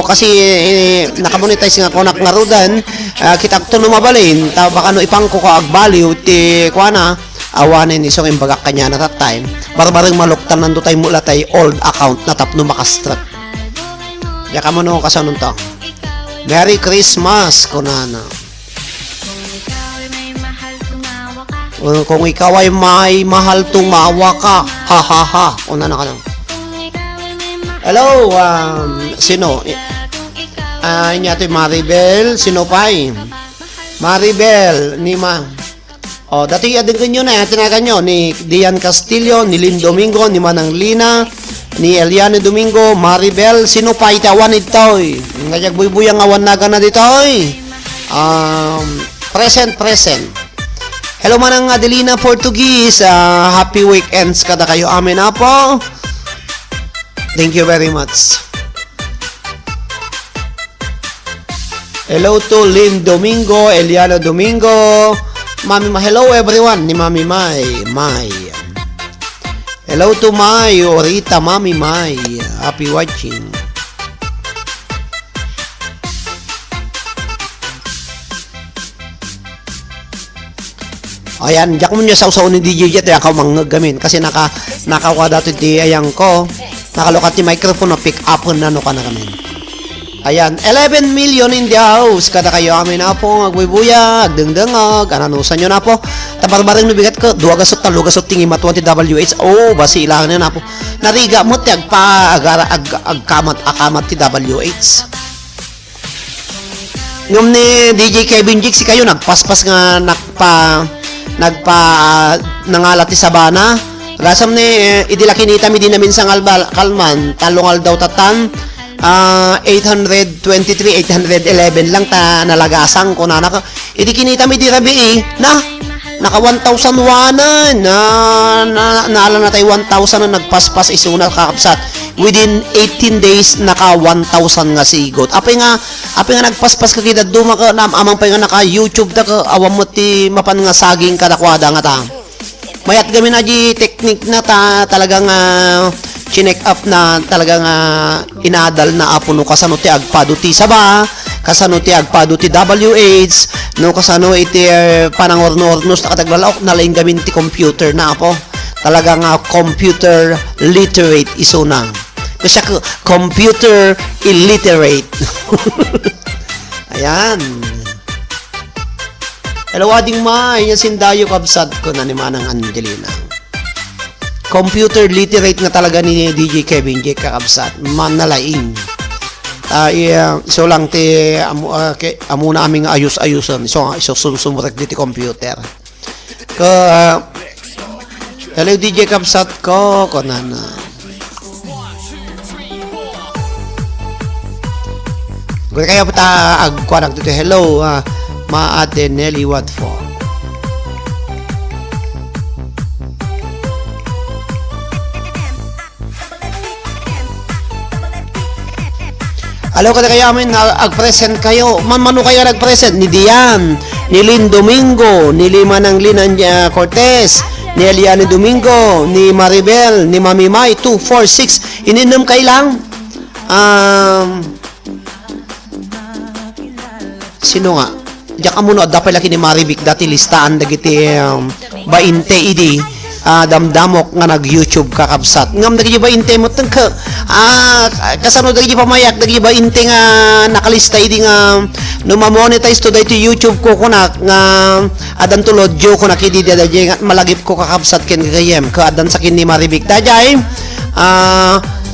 [SPEAKER 10] kasi nakamonetize nga konak nga rodan kita to mabalin ta baka no ipang ko ag value ti kuana awanin isong imbagak kanya na that time barbareng maluktan nando tay mula tay old account na tapno makastrat ya kamo no kasanon to Merry Christmas kunana. Kung ikaw ay may mahal tumawa ka, ha ha ha. Una na ka lang. Hello, sino? Inya ito Maribel, sino pa Maribel, ni dati adin ko nyo na, tinakan nyo, ni Dian Castillo, ni Lynn Domingo, ni Manang Lina, ni Eliane Domingo, Maribel, sino pa itawan ito? Ngayag buy-buyang awan naga na dito, present. Hello manang Adelina Portuguese, happy weekends kada kayo amin na po. Thank you very much. Hello to Lynn Domingo, Eliana Domingo, Mami Ma. Hello everyone, ni Mami May. Hello to May, Orita, Mami May. Happy watching. Ayan, jak mo nyo sausaw ni DJ Jet, ako manggagamin kasi nakawa dato di ayang ko, nakalukat ni microphone na pick up na ka na kami. Ayan, 11 million in the house, kada kayo kami na po, agbubuya, agdengdengag, ananusan nyo na po, tabarbarang nubigat ko, 2 gasot, 3 gasot, tingi ma 20 WH, basi ilangan nyo na po, nariga mo, agkamat ti WH. Ngam ni DJ Kevin Jig, si kayo, nagpaspas nga, nangalat ti Sabana rasam ni idila kinita mi din namin sang kalman talungal daw tatan 823 811 lang ta nalagasang ko na idi kinita mi di rabi naka 1,000 wanan naala na tayo 1,000 na nagpaspas isuna kakapsat within 18 days naka 1,000 nga sigot apay nga nagpaspas ka kita duma ka amang pa nga naka YouTube ta ka awam mo ti mapan nga saging kadakwada nga ta mayat gami na di technique na ta talagang chinek up na talagang inadal na apuno kasano ti agpado ti saba kasano ti agpado ti WH no kasano iti panangorno-ornos na kataglalaok na laing gamin ti computer na po talagang computer literate iso na Kasi computer illiterate. Ayan. Hello, ading ma. Yan sindayo kabsat ko na ni Manang Angelina. Computer literate nga talaga ni DJ Kevin J. kakabsat. Manalaing. So lang ti amo na aming ayus-ayusan. So sumurek dito computer. Hello DJ kabsat ko konana. Kung kaya pa agkuan dito hello Maate Nelly Watford. Alaw ka na kaya amin ag-present kayo. Mano kaya nag-present? Ni Dian, ni Lynn Domingo, ni Lima ng Linan Cortez, ni Eliane Domingo, ni Maribel, ni Mami Mai, 246. Ininom kayo lang. Sino nga? Diyak muna, dapat laki ni Maribik dati listaan dagiti 20 idi. Damdamok nga nag-YouTube kakabsat. Ngam dagi ba inte mo tengke. Kasano dagi pamayak dagi ba inte nga nakalista idi nga no ma-monetize to dito YouTube ko kuna nga adan tulod jo ko nakidi dadi nga malagip ko kakabsat ken gayem ka adan sakin ni Maribik dajay.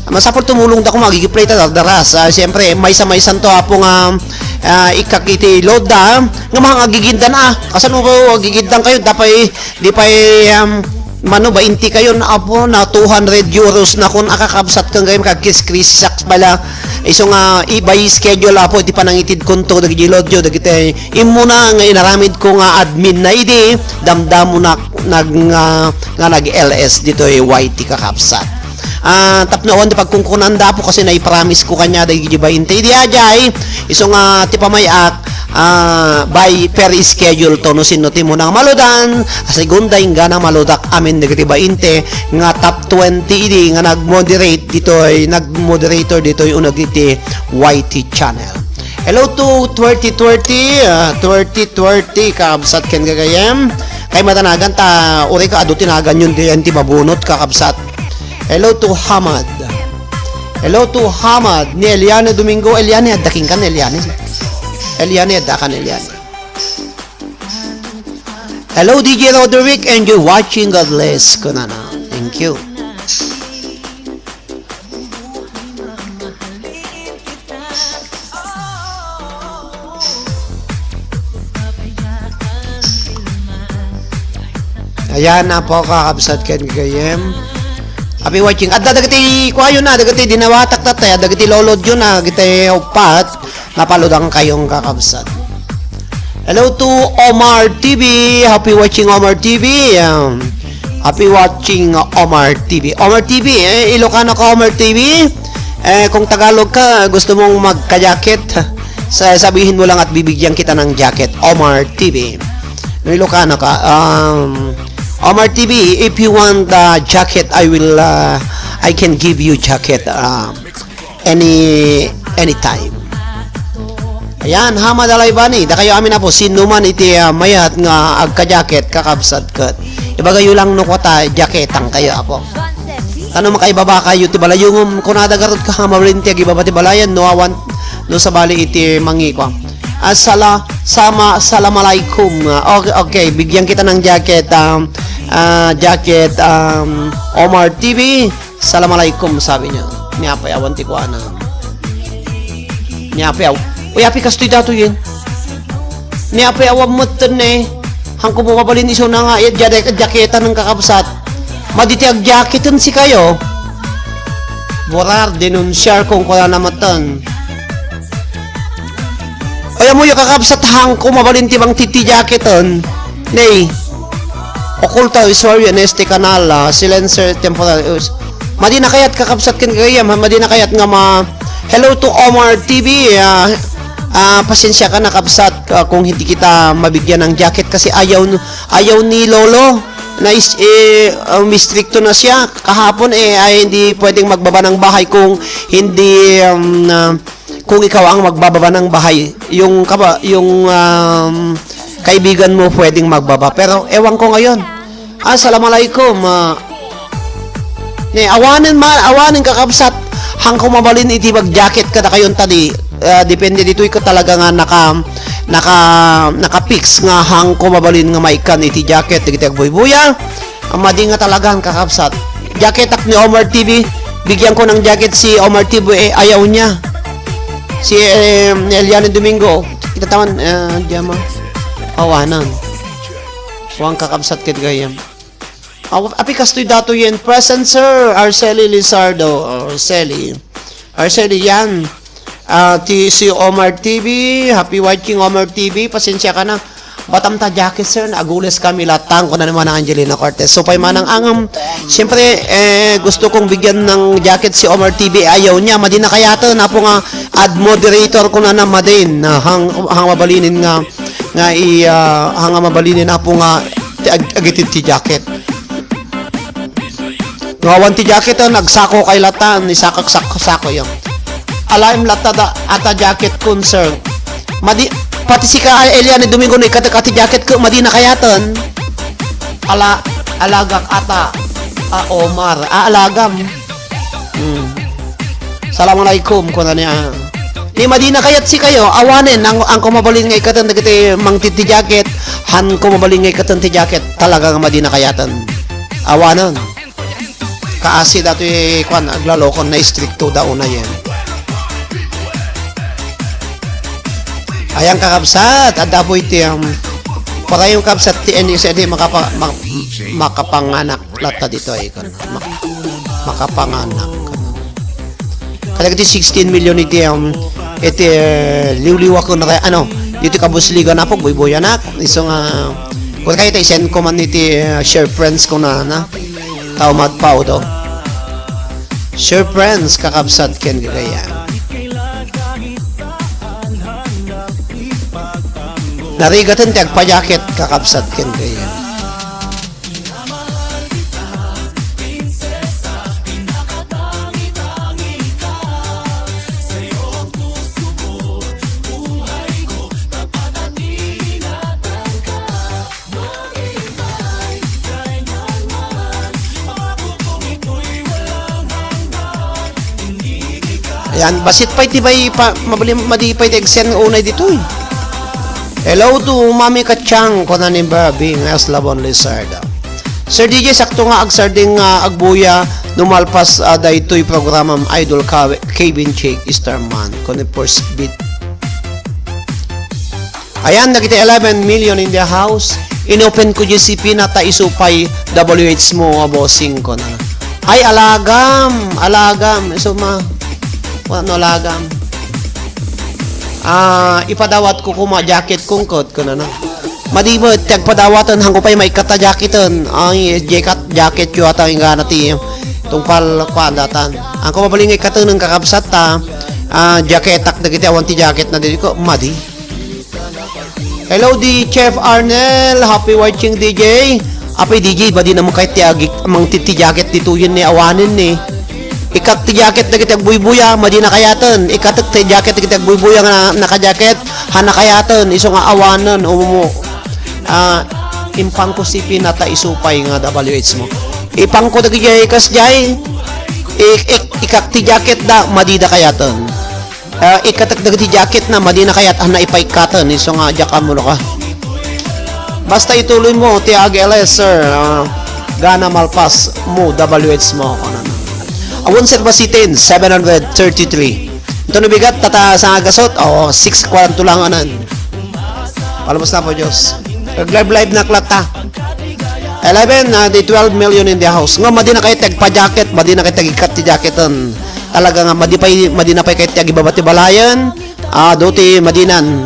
[SPEAKER 10] Masapol tumulong da ko magigiplay ta daras. Siyempre may sa to apo nga ikakiti load da nga mga gigindan kasano ko gigindan kayo dapat di pa mano ba inti kayo na apo na 200 euros na kung akakabsat kang gayam kagkis-kris saks bala iso nga ibay schedule apo iti panangitid konto dagi lodyo dagiti imo na nga inaramid ko nga admin na idi damdamo na nag-LS dito YT kakabsat. Tapnoon di pagkungkunanda po kasi naipromise ko kanya dagi ba inti di ajay iso nga ti pamayak by per schedule to no sinuti mo nang maludan segunda inga na maludak amin negatiba inte nga top 20 idi nga nag-moderate dito ay nag-moderator dito yung unagiti YT channel. Hello to 2020 kakabsat ken gagayem kay matanagan ta uri ka adu tinagan yun di anti mabunot kakabsat. Hello to Hamad. Hello to Hamad ni Eliane Domingo. Eliane daking kan Eliane dakan Eliane. Hello DJ Roderick and you're watching God bless kunana. Thank you. Ayan na po kakabsat ken gayem. Happy watching. At dagiti kuayo na dagiti dinawatak tatay dagiti lolod yun na dagiti upat napaludang kayong kakabsat. Hello to Omar TV. Happy watching Omar TV. Happy watching Omar TV. Omar TV, Ilocano ka Omar TV. Kung Tagalog ka, gusto mong magka-jacket, sabihin mo lang at bibigyan kita ng jacket. Omar TV. Ilocano ka. Omar TV, if you want the jacket, I can give you jacket anytime. Ayan, Hamad Alaybani, da kayo amin na po, sino man iti mayat nga agka-jacket, kakabsat kat. Ibagayo lang no kwata, jacketang kayo apo. Ano makaibaba kayo, ti balayong kunadagarot ka, mabalinti, agibaba ti balayan, no awan, no sa bali iti mangi ko. Assalamualaikum. Okay, bigyan kita ng jacket. Omar TV. Assalamualaikum sabi niya. Niapayawan ti ko ana. Niapayaw. Uy, api kastoy dato yun. Niapayawan mo eh. Hangko mo mabalin iso na nga jacketa ng kakabsat. Maditiag jacketan si kayo. Borar, denunsyar kung kaya namatan. Ay mo yung kakabsat hangko mabalinti bang titi jacketon. Nay. Okulta sorry neste kanal silencer temporal. Madi na kayat kakabsat ken gayam, madi na kayat nga hello to Omar TV. Pasensya ka nakabsat kung hindi kita mabigyan ng jacket kasi ayaw ni Lolo na mistrikto na siya kahapon ay hindi pwedeng magbaba ng bahay kung hindi kung ikaw ang magbababa ng bahay, yung kaibigan mo pwedeng magbaba. Pero ewan ko ngayon. Assalamualaikum. Awanin kakabsat. hang kumabalin iti bag jacket kada kayon tadi. Depende dito ko talaga nga naka-fix nga hang kumabalin nga maikan iti jacket iti agbuy-buya. Madi nga talagang kakabsat. Jacket ak ni Omar TV, bigyan ko ng jacket si Omar TV, ayaw niya. Si Eliane Domingo, kita taman diama. Awanan. Huwag kakabsat kit gayam. Api kastoy dato yan. Present sir, Arceli Lizardo. Arceli yan. Si Omar TV, happy watching Omar TV. Pasensya ka na. Batam ta jacket sir, naagules kami latang ko na naman ang Angelina Cortez. So pay manang angam. Siyempre, gusto kong bigyan ng jacket si Omar TV. Ayaw niya, madi na kaya to. Napo nga, ad moderator ko na madin. Hang mabalinin nga hang mabalinin na po nga agitin ti jacket. Ngawan ti jacket nagsako kay latan, isakak-sako yung. Alaim lata ata jacket concern. Madi pati si ka Eliane Domingo ni kati jacket ko madi na kayaton. Alagak ata Omar, alagam. Assalamualaikum ko na niya. Ni madi na kayat si kayo, awanin ang kumabalin nga ikatan dagiti mang ti jacket, han kumabalin nga ikatan ti jacket, talaga nga madi na kayatan. Awanan. Kaasi dato kwan aglalokon na stricto daw na yan. Ayang kakabsat, adapo iti para yung kabsat ti NSD makapanganak lata dito ay makapanganak. Kada iti 16 million iti liwliwa ko na dito kabusliga na po boy anak. Iso nga kung kayo tayo send ko man iti share friends ko na tao magpao do. Share friends kakabsat ken gaya. Narigatan tiyag pa-jacket kakabsat ken kaya. Ayan, basit pa iti bay madi pa iti exen unay dito eh. Hello to Mami Kachang ko na ni Barbie ng Eslabon Lizardo. Sir DJ, sakto nga agsarding agbuya numalpas daytoy programam Idol Kevin Shake Starman ko ni first beat. Ayan, nakita 11 million in the house. Inopen ko GCP na ta isupay WH mo bossing ko na. Ay, alagam. So wala alagam. Ipadawat ko kuma jacket kong kot ko na. Madibot tagpadawatan hanggo pay may kata jacketon. Ay jacket yo ata nga nati tungpal kwadatan. Ang ko mabalingay katon ng kakabsat ta jacket tak dagiti awan ti jacket na dito ko madi. Hello di Chef Arnel, happy watching DJ. Apay DJ badi na mo kay ti amang ti jacket dito yun ni awanin ni. Ikat ti jacket na kitag buybuya, madi na kayaton. Ikat ti jacket na kitag buybuya nga naka-jacket, hana kayaton. Iso nga awanon, umumo. Impang ko si pinata isupay nga WH mo. Ipang ko dagijay kas jay. Ikak ti jacket da, madi na kayaton. Ikat ti jacket na, madi na kayat, hana ipaikaton. Iso nga, jaka mo ka. Basta ituloy mo, ti AGLS, sir. Gana malpas mo, WH mo. Awon sir basitin 733. Ito nabigat tata sa agasot 642 lang anan. Palamos na po Diyos. Live na klata. 11 the 12 million in the house. Nga madi na kay tag pa jacket, madi na kay tag ikat ti jacketon. Talaga nga madi na pay kay tag ibabati balayan. Doti madinan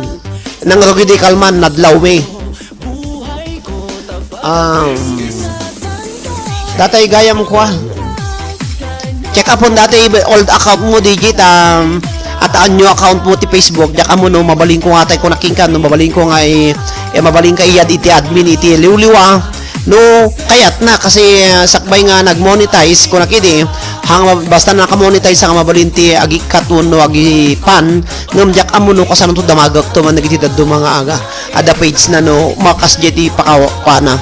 [SPEAKER 10] nang rugidi kalman nadlaw me. Datay gayam ko check upon dati old account mo digit at new account mo ti Facebook jaka mo no mabaling ko nga tay ko nakingkan no mabaling ko nga mabaling ka iyad iti admin iti liwliwa no kayat na kasi sakbay nga nagmonetize ko nakidi hang basta naka-monetize nga mabalin ti agi katun no agi pan ngam jaka mo no kasano to damagak to man nagiti daddo mga aga ada page na no makas jeti pakana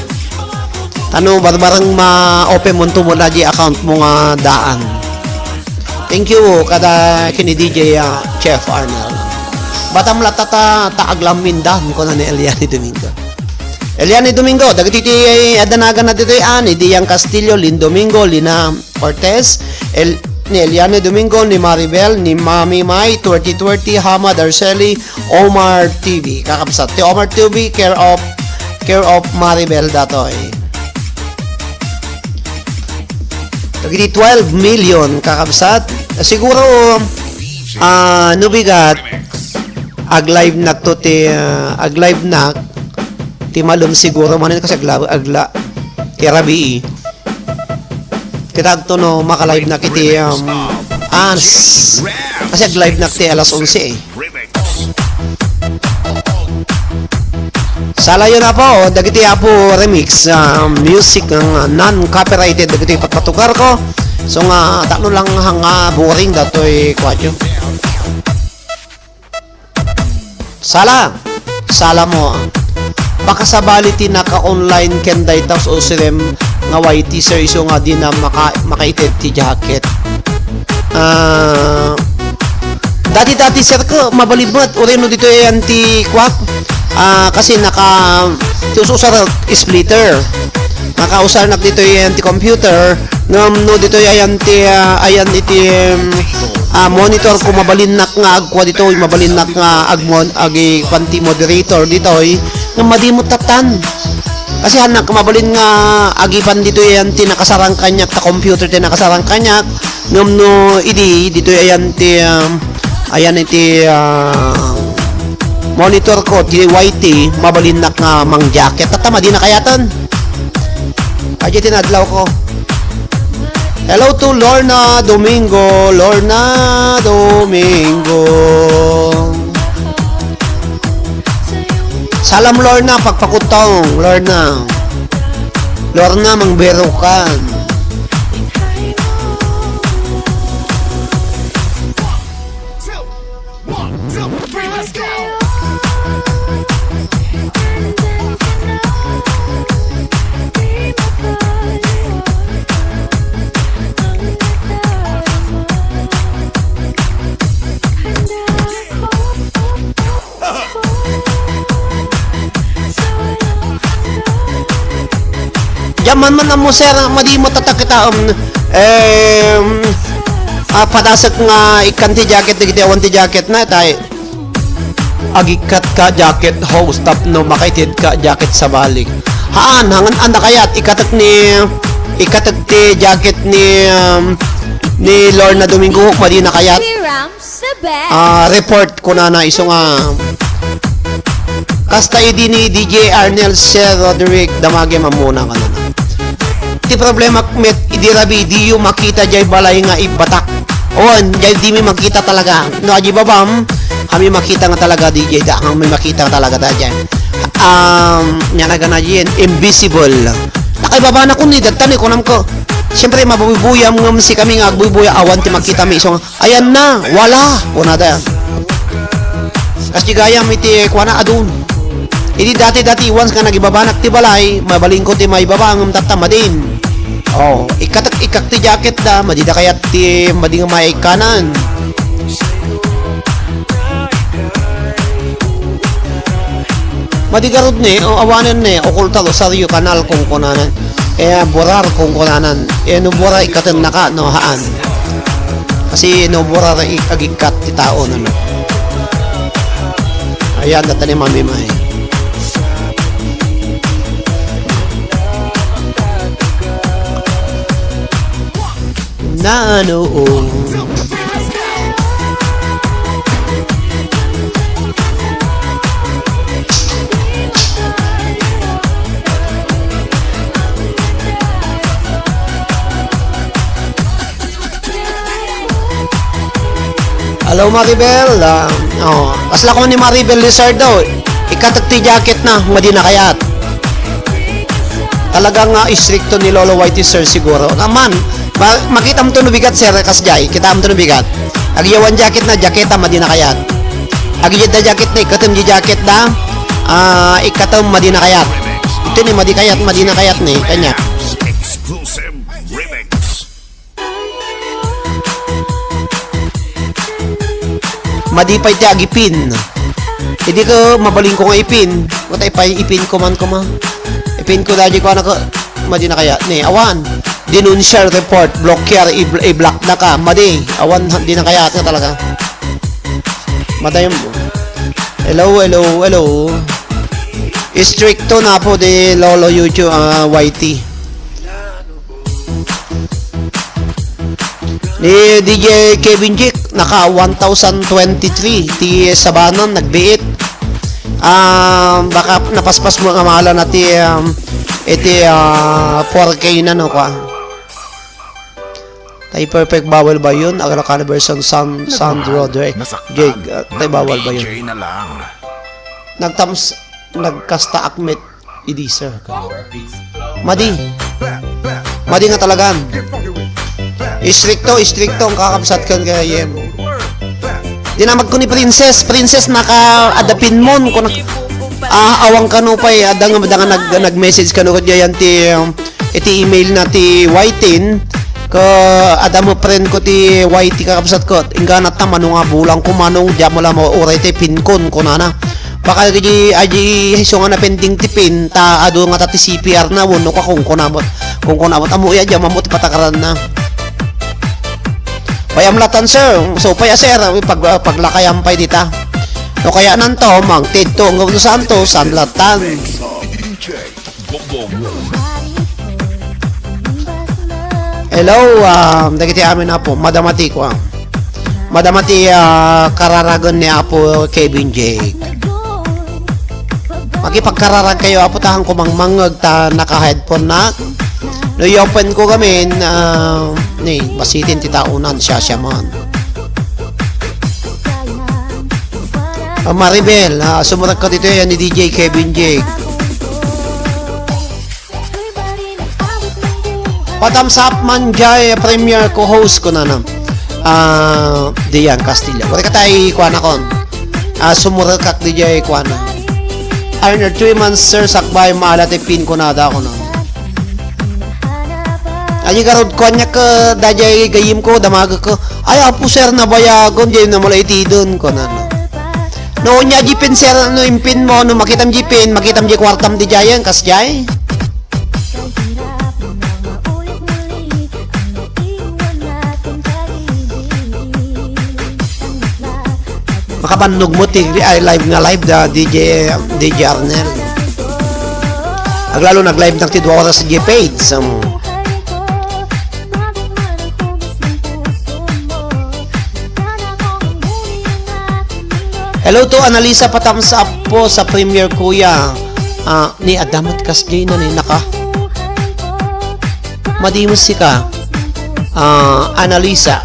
[SPEAKER 10] tano barbarang ma-open mo to mo na di account mo nga daan. Thank you kada kini DJ Chef Arnold. Batam latata taaglamindan ko na ni Eliani Domingo. Eliani Domingo, dagiti adanagan na dito ani Diang Castillo, Lin Domingo, Lina Cortez, ni Eliani Domingo, ni Maribel, ni Mami Mai, 2020, Hamad Arceli, Omar TV. Kakabsat. Ti Omar TV, care of Maribel datoy. Dagiti 12 million kakabsat. Siguro nubigat ag live na to ag live na ti malum siguro manin kasi agla ti rabi kitag to no maka-live na kiti kasi ag live na ti alas 11 Sala yun na po dagiti apo remix music ng non-copyrighted dagiti patpatukar ko so nga takno lang hanga boring datoy kwatyo Sala mo. Baka sa baliti naka-online ken daytas o sirem nga YT sir iso nga di na makaited ti jacket. Dati sir ko mabalibot ureno dito anti kwak. Kasi ususar splitter. Nakausar na dito anti computer. No dito ayan iti monitor ko mabalinak nga agkwa dito mabalinak nga agi panti moderator dito nga madimot tatan kasi anak mabalin nga agi pan dito yan ti nakasarang kanyak ta computer ti nakasarang kanyak ngam no idi dito ayan ti ayan iti monitor ko ti YT mabalinak nga mang jacket tata madi na kayatan aja tinadlaw ko. Hello to Lorna Domingo. Salam Lorna, pagpakutong Lorna mangberukan. Yaman man mo sir, madi mo tatakita padasak nga ikanti jacket digiti awanti jacket na tay. Agikat ka jacket host tap no makaited ka jacket sa balik. Haan hangan anda kayat ikatak ti jacket ni Lorna Domingo madi na kayat. Report ko na iso nga kasta idi ni DJ Arnel Sir Roderick damage mamuna ka na. Ti problema met idi rabi di yu makita jay balay nga ibatak. On jay di mi makita talaga. No aji babam kami makita nga talaga DJ da kami makita talaga ta jay. Nya na ganajen invisible. Nakaibaba na ko ni datan ko nam ko. Siyempre mabubuyam ngam si kami nga agbubuya awan ti makita mi isong ayan na wala kuna da. Kasi gaya mi ti kuana adun. Idi dati once ka nagibabanak ti balay, mabaling ko ti maibaba ngam tatama din. Oh, ikak ti jacket da, madida kayat ti mading may kanan. Madigarod ni, awanan ni, okulta do saryo kanal kung kunanan. Borar kung kunanan. No bora ikatan naka, no haan. Kasi no borar agikat ti tao na. Ayan, data ni Mami May. Na ano Hello Maribel. Kasla ko ni Maribel Lizardo. Ikatag ti jacket na, madi na kayat. Talagang istrikto ni Lolo Whitey sir siguro. Naman, makita mo to nubigat sir kasjay. Kita mo to nubigat. Agiyawan jacket na, jaketa madi na kayat. Agiyad na jacket na, ikatam di jacket na. Ikatam madi na kayat. Ito ni madi na kayat ni kanya.
[SPEAKER 9] Exclusive remix.
[SPEAKER 10] Madipay ti agipin. Hindi ko mabaling ko nga ipin. Kung tayo pa ipin ko man ko ma. Ipin ko dahil ko anak ko. Madi na kaya. Ni, awan. Denunciar report. Blocker. I-block na ka. Madi. Awan. Di na kaya na talaga. Maday mo. Hello. Stricto na po di Lolo YouTube YT. Ni DJ Kevin Jick naka 1023 ti Sabanan nagbiit. Baka napaspas mo nga mahala na ti iti 4K na no ka. Tay perfect bawal ba yun? Agro Caliberson Sound Rodre Jake tay bawal ba yun?
[SPEAKER 5] DJ na lang.
[SPEAKER 10] Nagkasta akmet idi sir. Madi nga talagan. Istrikto ang kakabsat kan kaya yem. Dinamag ko ni Princess naka-adapin mon ko awang kano pay adang nag-message kano ko diyan iti email na ti Whitin ko adamo friend ko ti YT kakabsat ko ingana ta manong nga bulang ko manong diyan mo lang mo oray ti pinkon ko nana baka aji so nga na pending ti pin ta ado nga ta ti CPR na wono ka kung kunamot amo iya diyan mamot patakaran na payamlatan sir so paya sir paglakayampay dita no kaya nanto mang tito ng Gawdo Santo sanlatan. Hello dagiti amin na po madamati ko kararagon ni Apo Kevin Jake makipagkararag kayo apo tahan ko mangmangag ta naka-headphone na no i-open ko kami ni basitin ti taunan siya man Maribel sumurak ka dito yan ni DJ Kevin Jake patams up man jay premier co-host ko na Dian Castillo wala ka tayo kuha na kon sumurak ka DJ kuha na Arner 3 months sir sakbay maalate pin ko nada ako na aji garod ko nya ka dajay gayim ko damaga ko ay apo sir na bayagon jay na mula itidon ko na no nya jipin sir no impin mo no makitam jipin makitam jay kwartam di jayan kas jay makabannog mo ti live da DJ Arnel aglalo nag-live ng ti 2 oras sa G-Page hello to Analisa patams up po sa Premier Kuya ni Adamat Kasjay na ni naka madimos si ka Analisa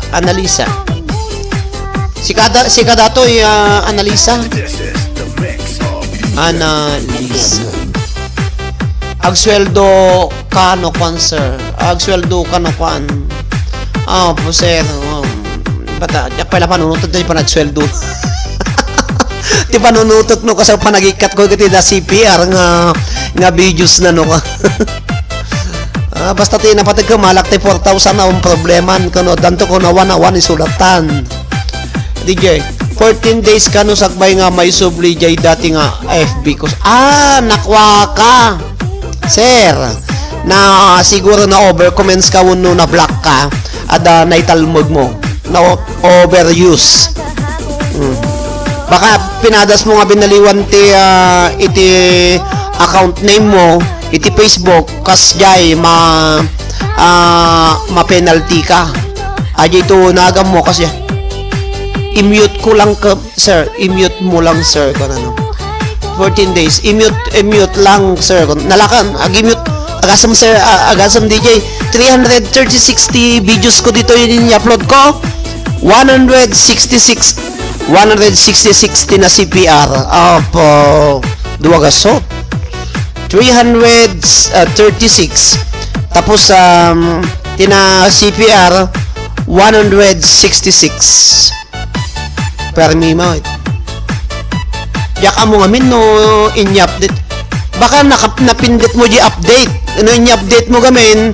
[SPEAKER 10] si kada to Analisa agsweldo kano concert agsweldo kano kan po sir bata jak pala panunutot tayo pa nagsweldo ti panunutot no kasi panagikat ko gati da CPR nga videos na no ka basta ti napatag ka malak ti 4,000 na probleman kano danto ko na one isulatan DJ 14 days kano sakbay nga may subli jay dati nga FB ko nakwa ka sir na siguro na over comments ka uno na block ka ada naitalmog mo na overuse baka pinadas mo nga binaliwan ti iti account name mo iti Facebook kas jay ma-penalty ka aji to nagam mo kasi i-mute ko lang ka sir i-mute mo lang sir kung ano 14 days i-mute lang sir kung nalakan ag-mute agasam sir agasam DJ 360 videos ko dito yun i-upload ko 166 na CPR duwa gasot 336 tapos tina CPR 166 permi mo yak mo ngamin no in-update baka napindit mo di update ano in-update mo gamin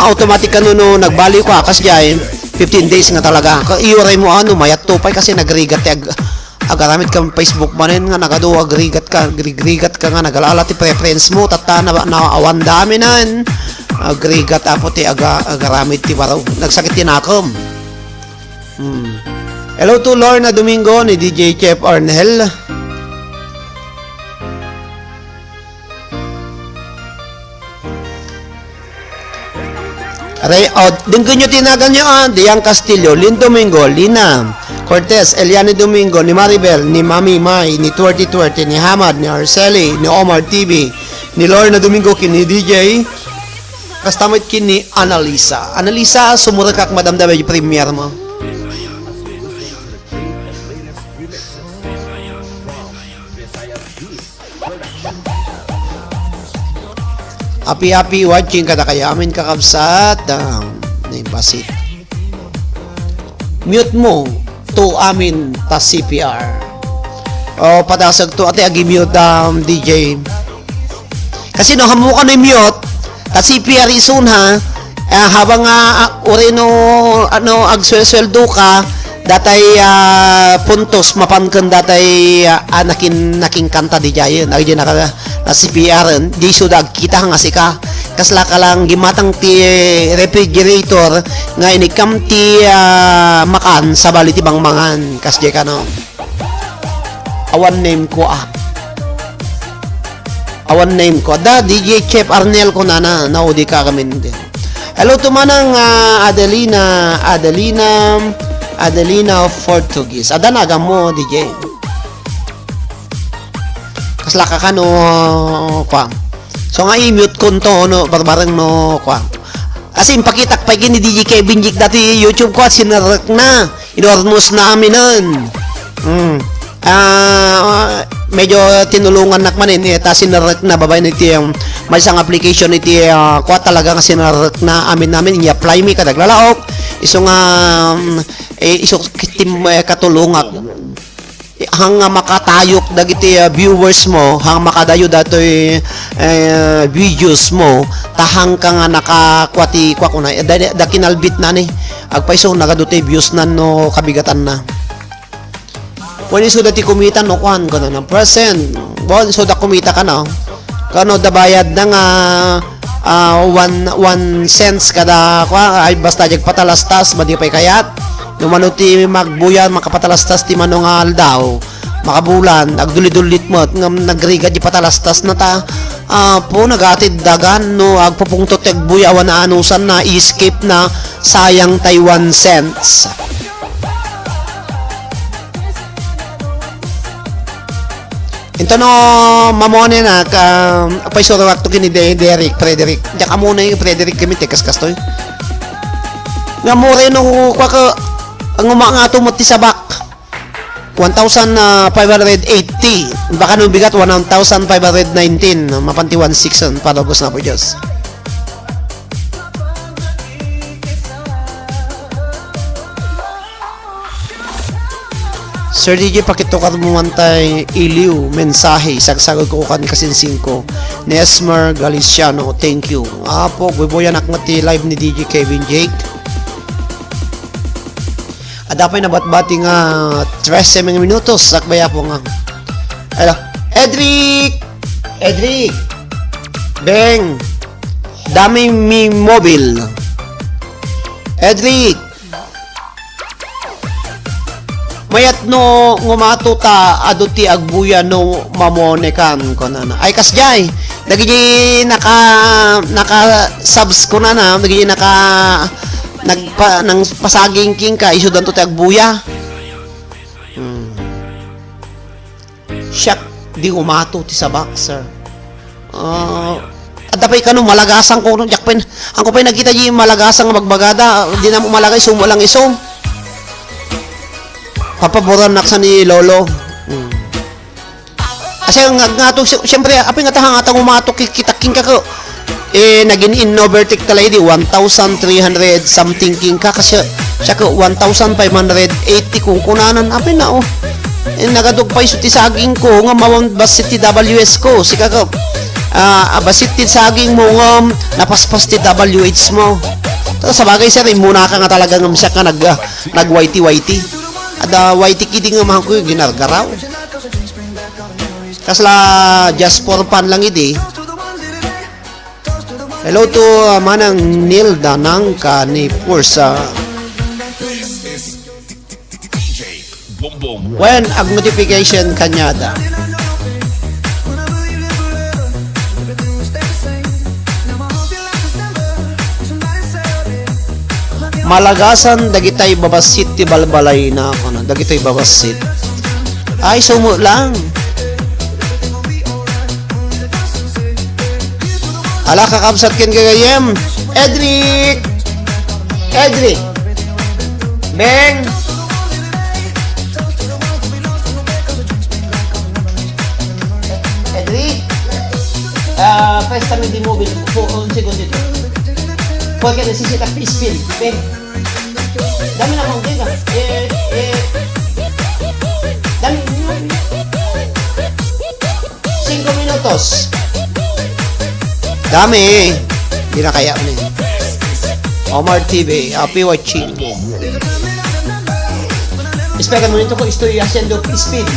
[SPEAKER 10] automatic ano no nagbaliw ka kas jay 15 days nga talaga. Iuray mo ano, mayat tupay kasi nagrigat agaramit ka Facebook manin nga nagado agrigat ka nga nagalala ti preference mo tata na awan dami nan agrigat apo ti agaramit ti baraw nagsakit ti nakom. Hello to Lorna Domingo ni DJ Chef Arnel. Aray, dingko nyo tinagan nyo Diang Castillo, Lynn Domingo, Lina Cortez, Eliane Domingo, ni Maribel, ni Mami Mai, ni Twerty, ni Hamad, ni Arceli, ni Omar TV, ni Lorna Domingo, kini DJ, kastamit kini Analisa. Analisa, sumurakak madamdamay yung premiere mo. Happy watching kada kaya amin kakabsat basit mute mo to amin ta CPR o patasag to ate agi mute DJ kasi no hamukan no mute ta CPR isun ha habang oreno ano agsweldo ka datay puntos mapanken datay naking kanta di jayen agi na CPR di sudag kita nga sika kasla ka lang gimatang ti refrigerator nga inikam ti makan sa bali ti bangmangan kasje ka no awan name ko da DJ Chef Arnel ko na naudi ka kami din. Hello to manang Adelina Portuguese adanaga mo DJ kasla ka no kwa so nga i-mute ko to no barbareng no kwa kasi impakitak pa gini DJ Kevin Jik dati YouTube ko at sinarek na inormos na amin nun medyo tinulungan nakmanin ta sinarek na babay niti may isang application niti kwa talaga nga sinarek na amin namin i-apply mi kadaglalaok iso nga iso kitim katulungak hang makatayok dagiti viewers mo hang makadayo datoy videos mo tahang ka nga nakakwati kwa kuna da kinalbit na ni agpaiso nagaduti views na no kabigatan na when iso dati kumita no kwan kono na present bon iso da kumita ka no kano da bayad na nga 1 cents kada kwa ay basta jag patalastas madi pay kayat numano ti magbuyan makapatalastas ti manong aldaw makabulan agdulit-dulit mo ngam nagriga di patalastas na ta po nagatid dagan no agpupungtot tagbuya awan na anusan na escape na sayang 1 cents. Ito no mamone na apay soro wakto kini Frederick diya muna yung Frederick kami tekas kastoy nga more no kwa ka ang umanga tumot ti sabak 1,580 baka nung bigat 1,519 mapanti 1,600 para bus na po Diyos. Sir DJ pakitukar mo mantay iliw mensahe sagsagod ko kan kasinsing ko ni Esmer Galiciano thank you po buboyan akmati live ni DJ Kevin Jake adapay na batbati nga 13 minutos sakbaya po nga hello Edric Beng dami mi mobile Edric mayat no ngumato ta aduti agbuya no mamone kan konana ay kasjay nagiji naka subs ko na nagiji nang pasaging king ka iso danto ti agbuya siyak di umato ti sabak sir adapay kanu malagasang ko jakpen ang ko pay nakita di malagasang magbagada di na mo malagay sumo lang iso papaboran naksa ni Lolo kasi nga to siyempre apay nga tahang atang umatok kitaking ka ko naging in overtake talay di 1,300 something king ka kasi siya ko 1,580 kung kunanan apay na nagadog pa iso ti saging ko nga mawang basit ti WS ko sika ko basit ti saging mo nga napaspas ti WH mo Tapos sa bagay sir, muna ka nga talaga ng siya ka nag-whitey-whitey. At whitey kitty nga mahal ko yung ginargaraw. Kasla just for fun lang iti. Hello to manang Nilda Nangka ni Pursa. When ag notification kanyada. Malagasan dagitay babasit ti balbalay na ako na dagitay babasit. Ay sumo lang. Ala kakabsat ken gagayem. Edric. Beng. Edric. Press kami di mobile po 1 second dito. Porque necesita spin. Beng. Dami na kong teka. Dami. 5 minutos. Dami. Hindi na kaya mo yun. Omar TV. Happy watching. Espera un momento que estoy haciendo spin.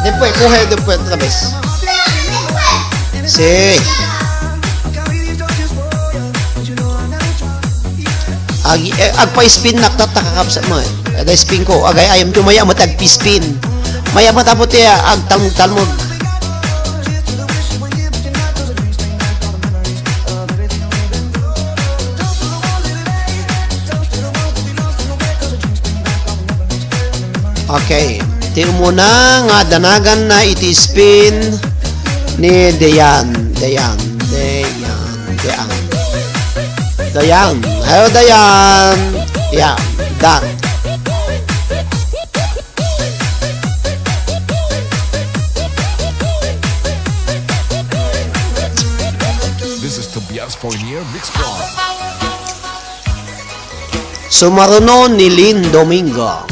[SPEAKER 10] Después, coge después otra vez. Sí. Agpa-spin nakakakapsa mo eh. Ada spin ko. Agay ayam tumaya mo tag-spin. Maya mo tapos agtalmog. Okay. Tingnan mo na nga danagan na iti spin ni Dayan. Hello Dayan. Yeah, done.
[SPEAKER 9] This is Tobias Fournier Mix Club.
[SPEAKER 10] Sumaruno ni Lynn Domingo.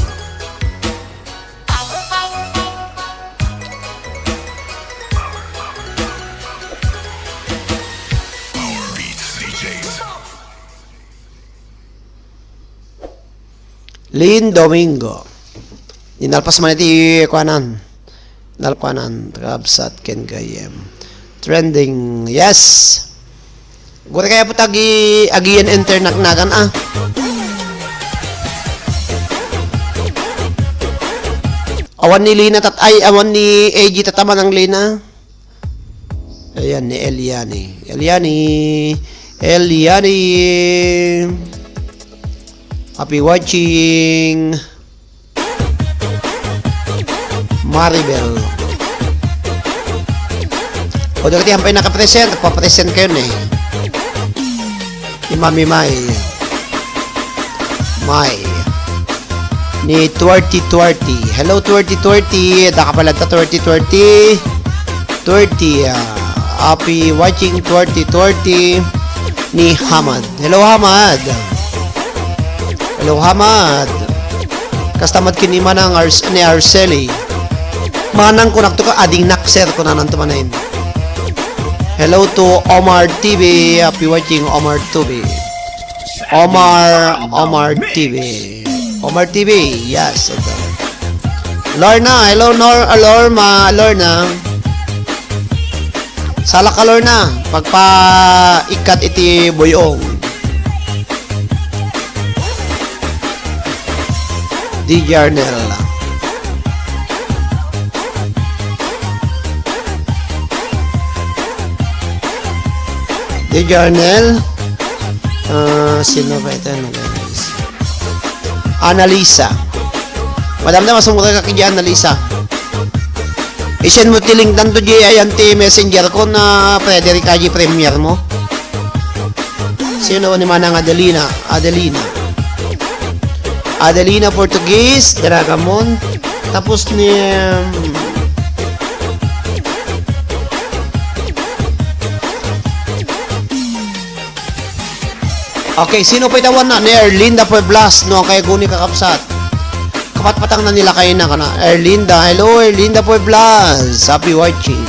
[SPEAKER 10] Lynn Domingo. Inalpas man iti kuanan. Nalkuanan Kabsat ken gayem. Trending. Yes. Gura kaya po agian internet nagan ah. Awan ni Lina awan ni AG tataman ng Lina. Ayan ni Eliani. Happy watching. Maribel. O dati hampay nakapresent. Nagpapresent kayo na eh. Ni Mami Mai. Ni Twerty. Hello Twerty. Daka pala ta Twerty. Happy watching Twerty. Ni Hamad. Hello Hamad. Kastamad kinima ng ni Arceli. Manang ko nakto ka ading nakser ko nanan tumanain. Hello to Omar TV. Happy watching Omar TV. Omar TV. Yes. Ito. Lorna. Hello Lorna. Sala ka Lorna. Pagpa-ikat iti boyong. Di Jarnel. Sino ba ito? Analisa. Madam na masumura ka kaya Analisa. I-send mo tiling tanto di ayan ti messenger ko na Frederick Aji Premier mo. Sino ni manang Adelina Portuguese, Dragamon. Tapos ni okay, sino pa itawan na? Ni Erlinda Pueblas, no? Kaya guni kakapsat. Kapatpatang na nila kayo na ka na. Erlinda, hello Erlinda Pueblas. Happy watching.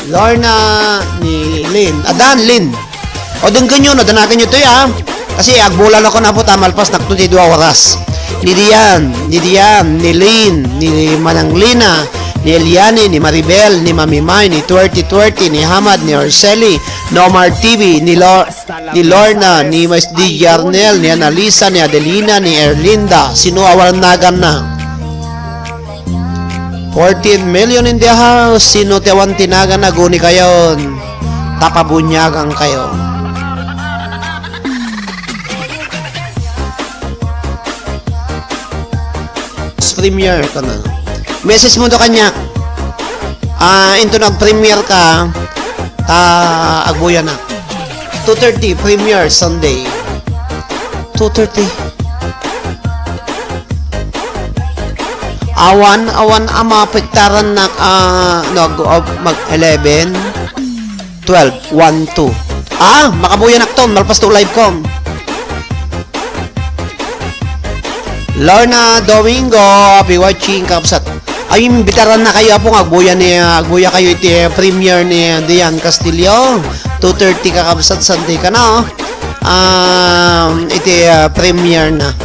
[SPEAKER 10] Lorna ni Lynn. Lynn. O dun kanyo, nadanagan nyo to ya. Kasi agbulan ako na po tamalpas na 22 oras. Ni Dian, ni Lynn, ni Mananglina, ni Eliane, ni Maribel, ni Mami Mai, ni Twerty, ni Hamad, ni Arceli, ni Omar TV, ni Lorna, ni Mas D. Yarnel, ni Annalisa, ni Adelina, ni Erlinda, sinuawarnagan na. 14 million in the house, sino tiyawan tinagan na guni kayon, tapabunyagan kayo. Premiere ka na. Message mo to kanya. Into nag-premiere ka, agbuya na. 2:30 premiere Sunday. 2:30. Awan ama pektaran na mag 11 12 1 2. Makabuya na ton malpas to live com. Lorna Domingo, be watching kapsat. Ay bitaran na kayo po agbuya kayo iti premiere ni Dian Castillo. 2:30 ka kapsat Sunday ka na. Iti premiere na.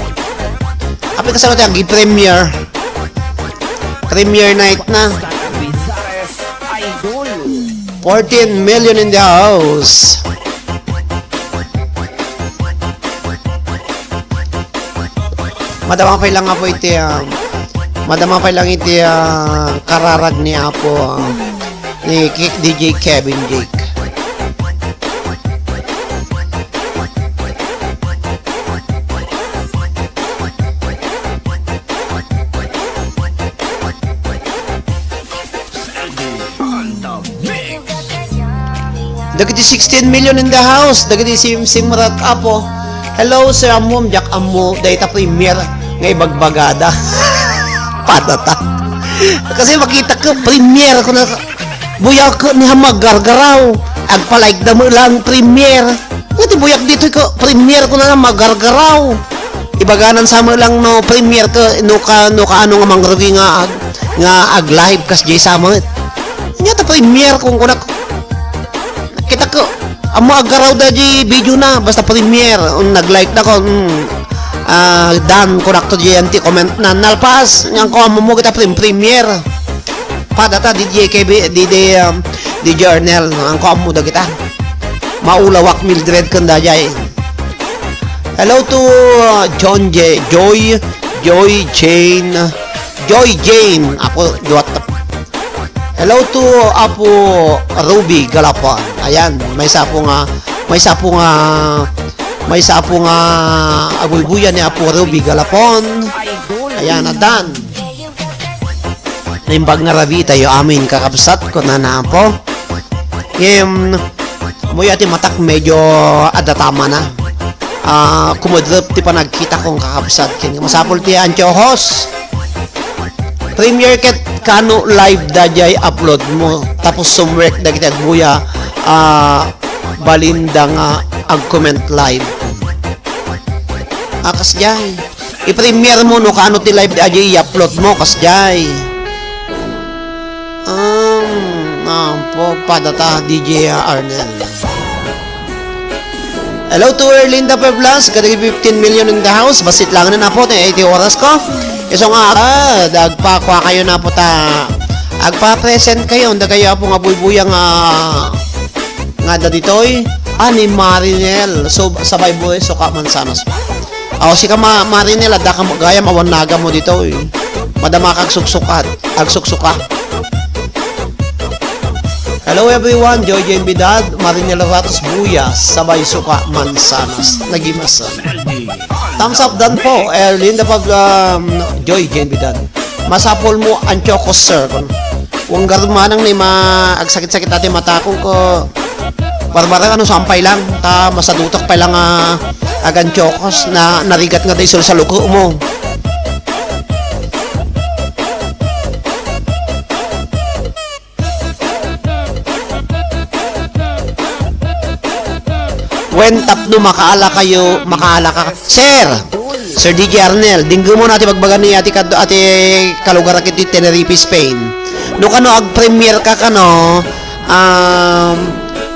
[SPEAKER 10] Api kasama tayo premiere. Premiere night na. 14 million in the house. Madamang pa lang po iti kararag ni Apo ni DJ Kevin Jake. Dagiti 16 million in the house. Dagiti simrat Apo. Hello, Sir Amom, Jack Amo, dahita premier ngay bagbagada. Patata. Kasi makita ko, premier ko na, buyak ko ni magargaraw. Agpalaik na mo lang, premier. Ngati buyak dito ko, premier ko na magargaraw. Ibaganan sa mo lang no, premier ko, no ka ano nga mangrugi nga ag-live kas jay sa mo. Ngati premier kung kunak, nakita ko, amo agaraw da di video na basta premiere nag-like na ko dan kurakto di anti comment na nalpas yang ko amo mo kita premiere padata DJ KB DJ Arnel ang ko amo da kita maulawak Mildred kanda jay. Hello to Joy Jane ako duat. Hello to Apo Ruby Galapon. Ayan, may sapo nga abuy-buyan ni Apo Ruby Galapon. Ayan, adan. Naimbag nga rabi tayo amin kakabsat ko na po. Amoy ati matak medyo adatama na. Kumudrop ti pa nagkita kong kakabsat. Masapol ti Antiojos. Premiere ket kano live dajay upload mo tapos sumwork da kita buya balinda nga ag-comment live. Kasjay i-premiere mo no kano ti live dajay i-upload mo kasjay. Po padata DJ Arnel. Hello to Erlinda Peblas, kadagi 15 million in the house. Basit lang na po 80 oras ko. Iso nga dagpakwa kayo na po ta agpa-present kayo nda kayo po nga buy-buya nga da ditoy ni Marinel so sabay boy so ka mansanas si ka Marinel da ka gaya mawanaga mo ditoy madama kag suksuka. Hello everyone, Joy Jane Bidad, Marinel Ratos Buyas, sabay suka mansanas nagimasan. Thumbs up dan po, Erlinda pag Joy Jane Bidad. Masapol mo ang chokos sir. Huwag garmanang ni agsakit-sakit natin matakong ko. Barbarang sampay lang. Masadutak pa lang agan chokos na narigat nga tayo sa luko mo. When tap no makaala ka. Sir DJ Arnel, dinggo mo natin magbagan ni ati kalugar akit di Tenerife, Spain. No kano ag-premiere ka kano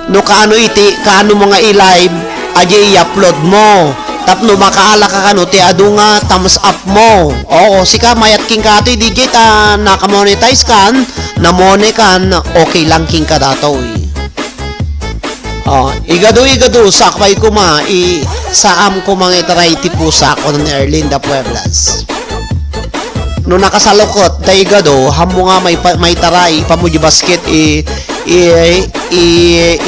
[SPEAKER 10] no kaano mga i-live, aje i-upload mo. Tapno makaala ka kano, ti adu nga thumbs up mo. Oo, sika mayat king ka ito, DJ, nakamonetize kan, namone kan, okay lang king ka dato, igado, sakpay ko saam ko mga itaray ti pusa ko ng Erlinda Pueblas. No nakasalukot, ta igado, hamo nga may taray, pamuji basket,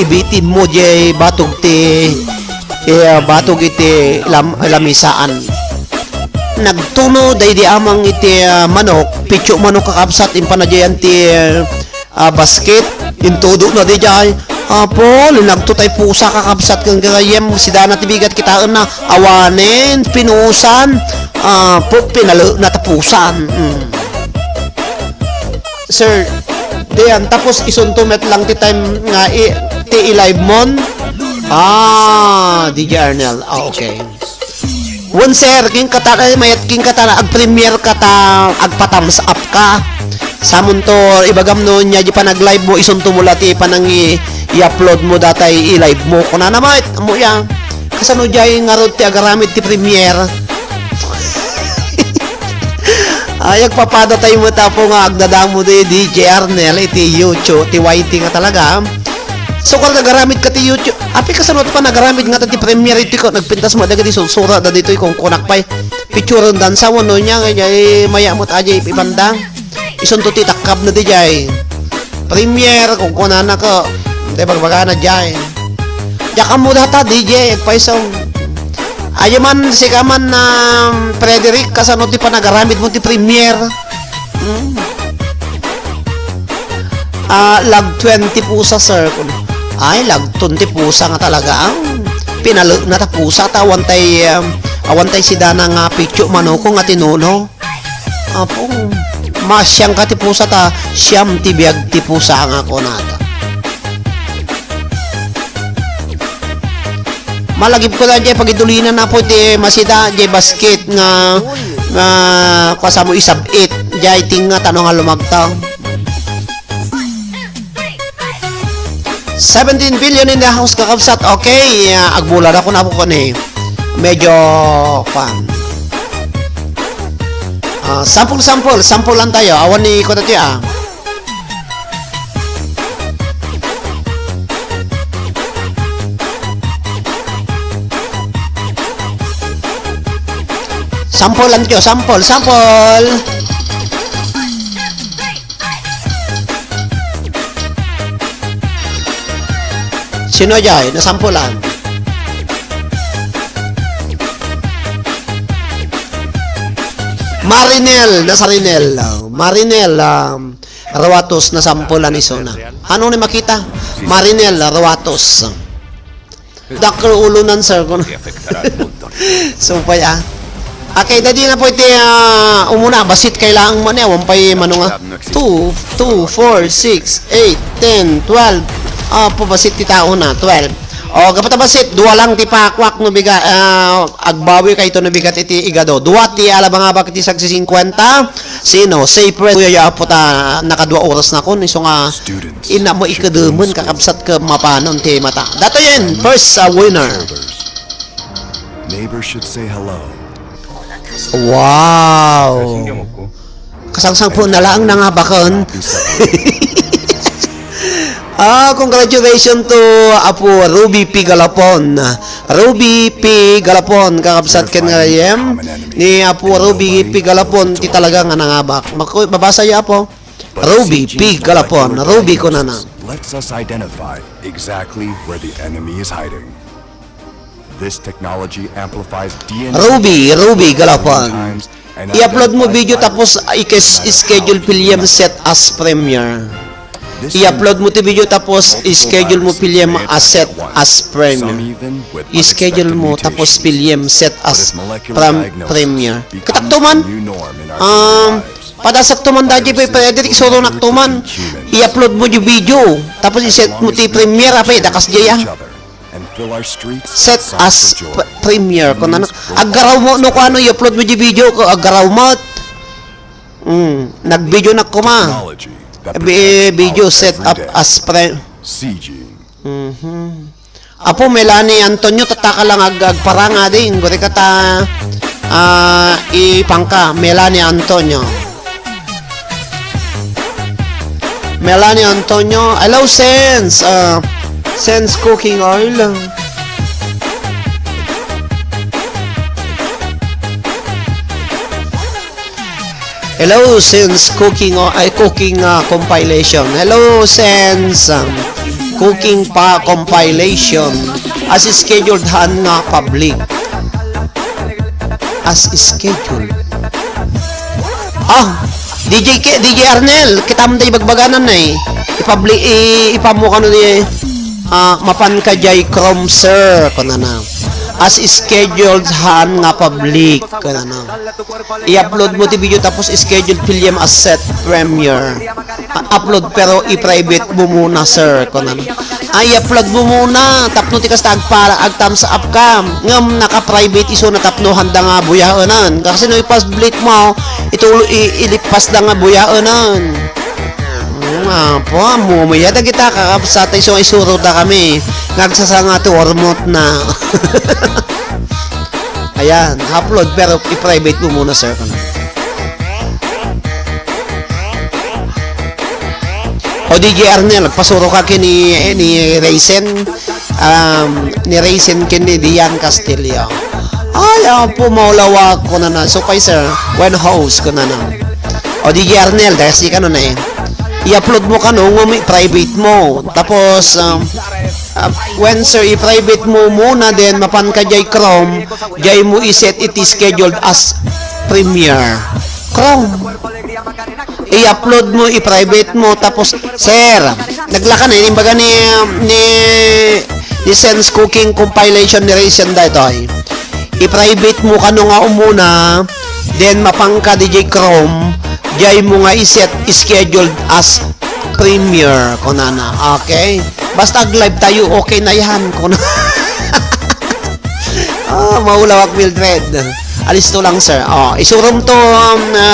[SPEAKER 10] ibitin mo jay batog iti lamisaan. Nagtuno, day di amang iti manok, pityo manok kakabsat, impanadyayan ti basket, intudo na di jay, apo, linagtutay pusa kakabsat kang gagayem, sidana tibigat kitaan na awanin, pinusan, pinalo na tapusan. Sir, diyan, tapos isuntumet lang ti time nga ti i-live mon. DJ Arnel. Okay. One sir, king kata mayat king kata ag-premiere kata agpa-thumbs up ka. Samon to ibagam no nya di pa nag-live mo isunto mo lati panang i-upload mo datay i-live mo kuna na mayat mo ya. Kasano jay nga rod ti agaramid ti premiere. Ayag papada tayo mo tapo nga agdadamo di DJ Arnel iti YouTube ti YT nga talaga. So kung nagaramid ka ti YouTube, api kasanot pa nagaramid nga ti premiere iti ko nagpintas mo dagiti susura da dito kung kunak pay picture dan sa wono nya nga maya mo ajay ipandang. Isunto ti takab na di jay. Premiere kung kunana ko, di bagbaga na jay. Jaka mo data DJ paisong. Ayaman si kaman na Frederick kasano ti pa nagaramid mo ti premiere. Lag 20 pusa sir. Ay lag 20 pusa nga talaga ang pinalo na ta pusa ta awantay si dana nga pityo manoko nga tinuno. Apo masyang ka ti pusa ta siyam ti biag ti pusa nga ko nata. Malagip ko na dyan, pagidulinan na po di masida, di basket nga kasamo isabit, dyan ting nga tanong nga lumagtaw. 17 billion in the house kakabsat, okay, agbulan ako na po ko ni. Medyo, sample lang tayo, awan ni ko dati Sample lang kayo, sample. Sino dyan? Nasampulan. Marinel, Rawatos, nasampulan iso na. Ano ni makita? Marinel, Rawatos. Dakar ulunan, sir. Sumpay Okay, dadi na po iti umuna, basit kailangan mo niya, wampay manunga 2, 4, 6, 8, 10, 12 basit ti tao na, 12 kapata basit, duwa lang ti pakwak no biga, agbawi kayo ito no bigat iti igado, duwa ti alabang abak iti sagsi 50 sino, say press kuya po ta nakadua oras na kun, iso nga ina mo ikadumun, kakabsat ka mapanon ti mata dato yan, first winner.
[SPEAKER 9] Neighbors should say hello.
[SPEAKER 10] Wow! Kasangsang po na lang nangabakon. Congratulations to Apo Ruby P. Galapon. Ruby P. Galapon, kakabsat ken ngayem ni Apo Ruby P. Galapon, ti talaga nga nangabak. Mabasa ya po. Ruby P. Galapon. Ruby ko na na.
[SPEAKER 9] Lets us identify exactly where the enemy is hiding. This technology amplifies DNA.
[SPEAKER 10] Ruby Galapon. I-upload mo video tapos i-schedule film set as premiere. I-upload mo ti video tapos i-schedule mo film as set as premiere. I-schedule mo tapos film set as premiere. Kataktuman. Padasaktuman dati pa Frederick solo naktuman. I-upload mo yung video tapos i-set mo ti premiere apay dakas jaya. Set as premiere ko na agaraw mo no ko ano i-upload mo di video ko agaraw mo nag-video na ko ma video set up as Apo Melanie Antonio tataka lang agparanga din. Guri kata ipangka Melanie Antonio. Melanie Antonio, hello Sense. Sense cooking oil. Hello Sense cooking compilation. Hello Sense cooking pa compilation as scheduled han nga public. As scheduled. DJ Arnel, kita mo tayo bagbaganan na eh. Ipamo ka no di mapan ka jay Chrome sir kuna na. As scheduled han nga public kuna na. I-upload mo ti video tapos scheduled film as set premiere. Upload pero i-private mo muna sir kuna na. I-upload mo muna tapno ti kasta agpara ag thumbs up ka. Ngam naka-private iso na tapno handa nga buyaonan. Kasi no i-public mo ilipas na nga buyaonan. Po, mumaya na kita kakapsatay so isuro na kami. Nagsasanga to ormot na. Ayan, upload pero i-private mo muna sir. O DJ Arnel, pasuro ka ni Raisin. Ni Raisin kini Dian Castillo. Ay, po maulawak ko na na. So kay sir, when host ko na na. O DJ Arnel, dahil si ka na eh. I-upload mo ka nung private mo. Tapos, when sir, i-private mo muna din, mapan ka jay Chrome, jay mo i-set it scheduled as premiere. Chrome. I-upload mo, i-private mo, tapos, sir, naglaka na, imbaga ni Sense Cooking Compilation ni Raisin dito ay. I-private mo ka nung nga umuna, then mapang ka DJ Chrome, jay mo nga iset scheduled as premiere ko na na. Okay? Basta live tayo, okay na yan ko na. Maulawak Mildred. Alis to lang sir. Isurum to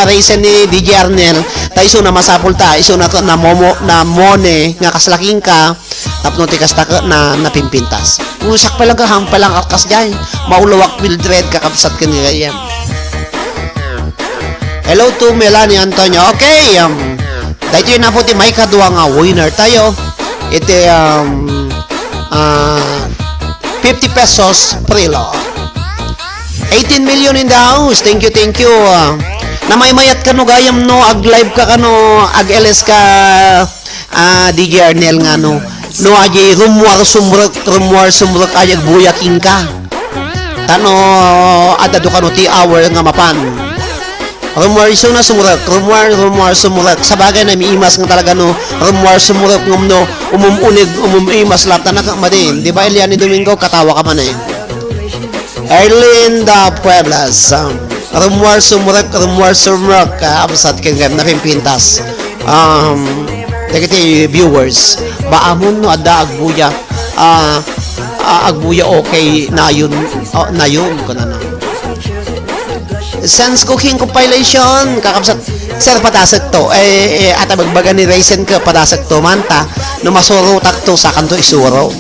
[SPEAKER 10] Raisin ni DJ Arnel. Tayo iso na masapul ta. Iso na to na mone nga kaslaking ka. Tapno ti kasta na napimpintas. Usak pa lang ka hampalang kakas jay. Maulawak Mildred kakapsat ka ni Rayem. Hello to Melanie Antonio. Okay, dahito yun na po may kadwa nga winner tayo. Ito 50 pesos prilo. 18 million in the house. Thank you. Namaymayat ka no gayam no ag live ka kano ag LS ka DJ Arnel nga no. No aji rumwar sumrok ayag buyaking ka. Tano adado ka no ti hour nga mapan. Rumor iso na sumurak, rumor sumurak. Sa bagay na miimas nga talaga no, rumor sumurak ngum no, umumimas lahat na nakamadin. Di ba Elian ni Domingo, katawa ka man eh. Erlinda Pueblas, rumor sumurak, absat kang napimpintas. Dagiti viewers, baamon no, ada agbuya, agbuya okay na yun ko na na. Sense Cooking Compilation kakapsat sir patasag to ata magbaga ni Raisin ka patasag to manta no masuro takto sa kanto isuro.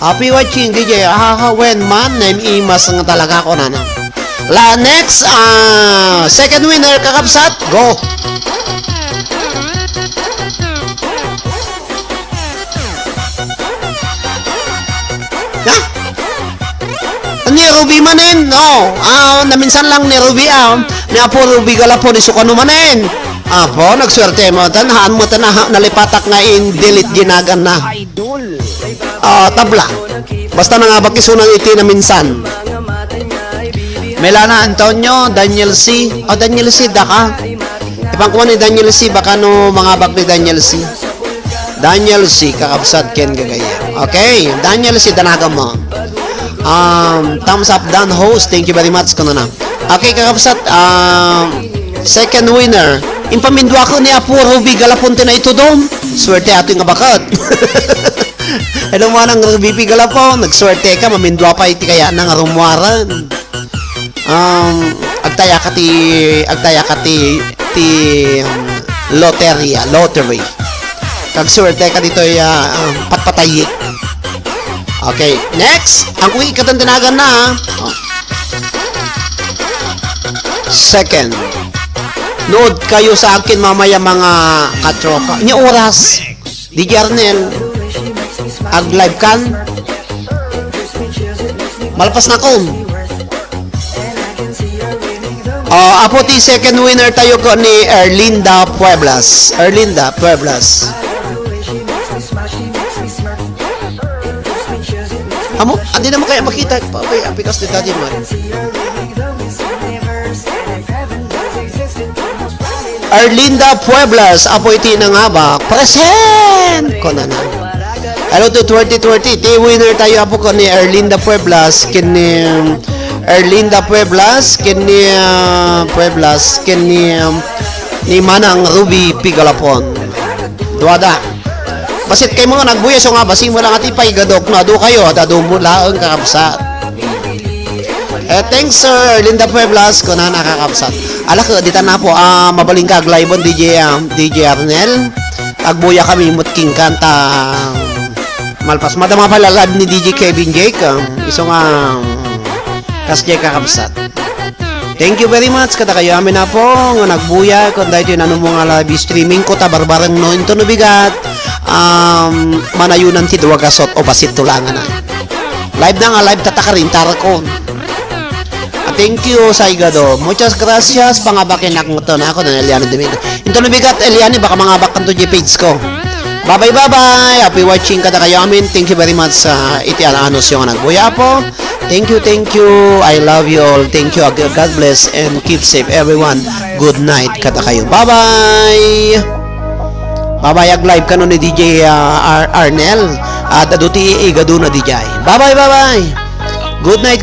[SPEAKER 10] Happy watching DJ when man imas nga talaga ko na na. La next second winner kakapsat go. Ni Ruby manen no naminsan lang ni Ruby ni apo Ruby galapo ni sukano manen apo nagswerte mo tanahan mo nalipatak nga in delete ginagan na tabla basta nangabak isunang iti na minsan. Melana Antonio Daniel C Daniel C daka ipangkuha ni Daniel C baka no mangabak ni Daniel C kakabsat ken gagaya. Okay Daniel C danaga mo. Thumbs up down host, thank you very much kono na. Okay kakapsat second winner impamindwa ko ni Apo Ruby Galaponte na ito dom swerte ato nga bakat. Hello mo nang Ruby Galapon nagswerte ka mamindwa pa iti kaya nang rumwaran agtaya ka ti lottery Kag swerte ka dito ay patpatayi. Okay, next. Ang kuwi ikatandanagan na. Oh. Second. Nood kayo sa akin mamaya mga katropa. Nya oras. DJ Arnel. Ag live kan. Malpas na ko. Apo ti second winner tayo ko ni Erlinda Pueblas. Erlinda Pueblas. Amo, hindi naman kaya makita. Because the daddy mo. Erlinda Pueblas, apo iti na nga ba? Present! Ko na na. Hello to 2020. Ti winner tayo apo ko ni Erlinda Pueblas. Kini Erlinda Pueblas. Kini Pueblas. Kini ni Manang Ruby Pigalapon. Duwada. Basit kay mga nagbuya so nga basi mo lang ati paigadok na do kayo at ado mo laang kakabsat. Thanks sir Linda Pueblas ko na nakakabsat. Ala ko dita na po mabaling kag live on DJ Arnel. Agbuya kami mutking kanta malpas madama pala live ni DJ Kevin Jake. Iso nga kasje kakabsat. Thank you very much kada kayo amin na po nga nagbuya kun dahil yun mo nga live streaming ko tabarbarang no into no bigat. Manayunan ti duwagasot o basit tulangan na. Live na nga live tatakarin tarakon. Thank you Saigado. Muchas gracias pangabakin ako to na ako na Eliano Domingo. Into no bigat Eliani baka mangabak kan to page ko. Bye bye. Happy watching kada kayo amin. Thank you very much sa iti anos yung nagbuya po. Thank you. I love you all. Thank you. God bless and keep safe everyone. Good night kada kayo. Bye. Babayag live ka ni DJ Arnel at aduti igado na DJ. Bye. Good night.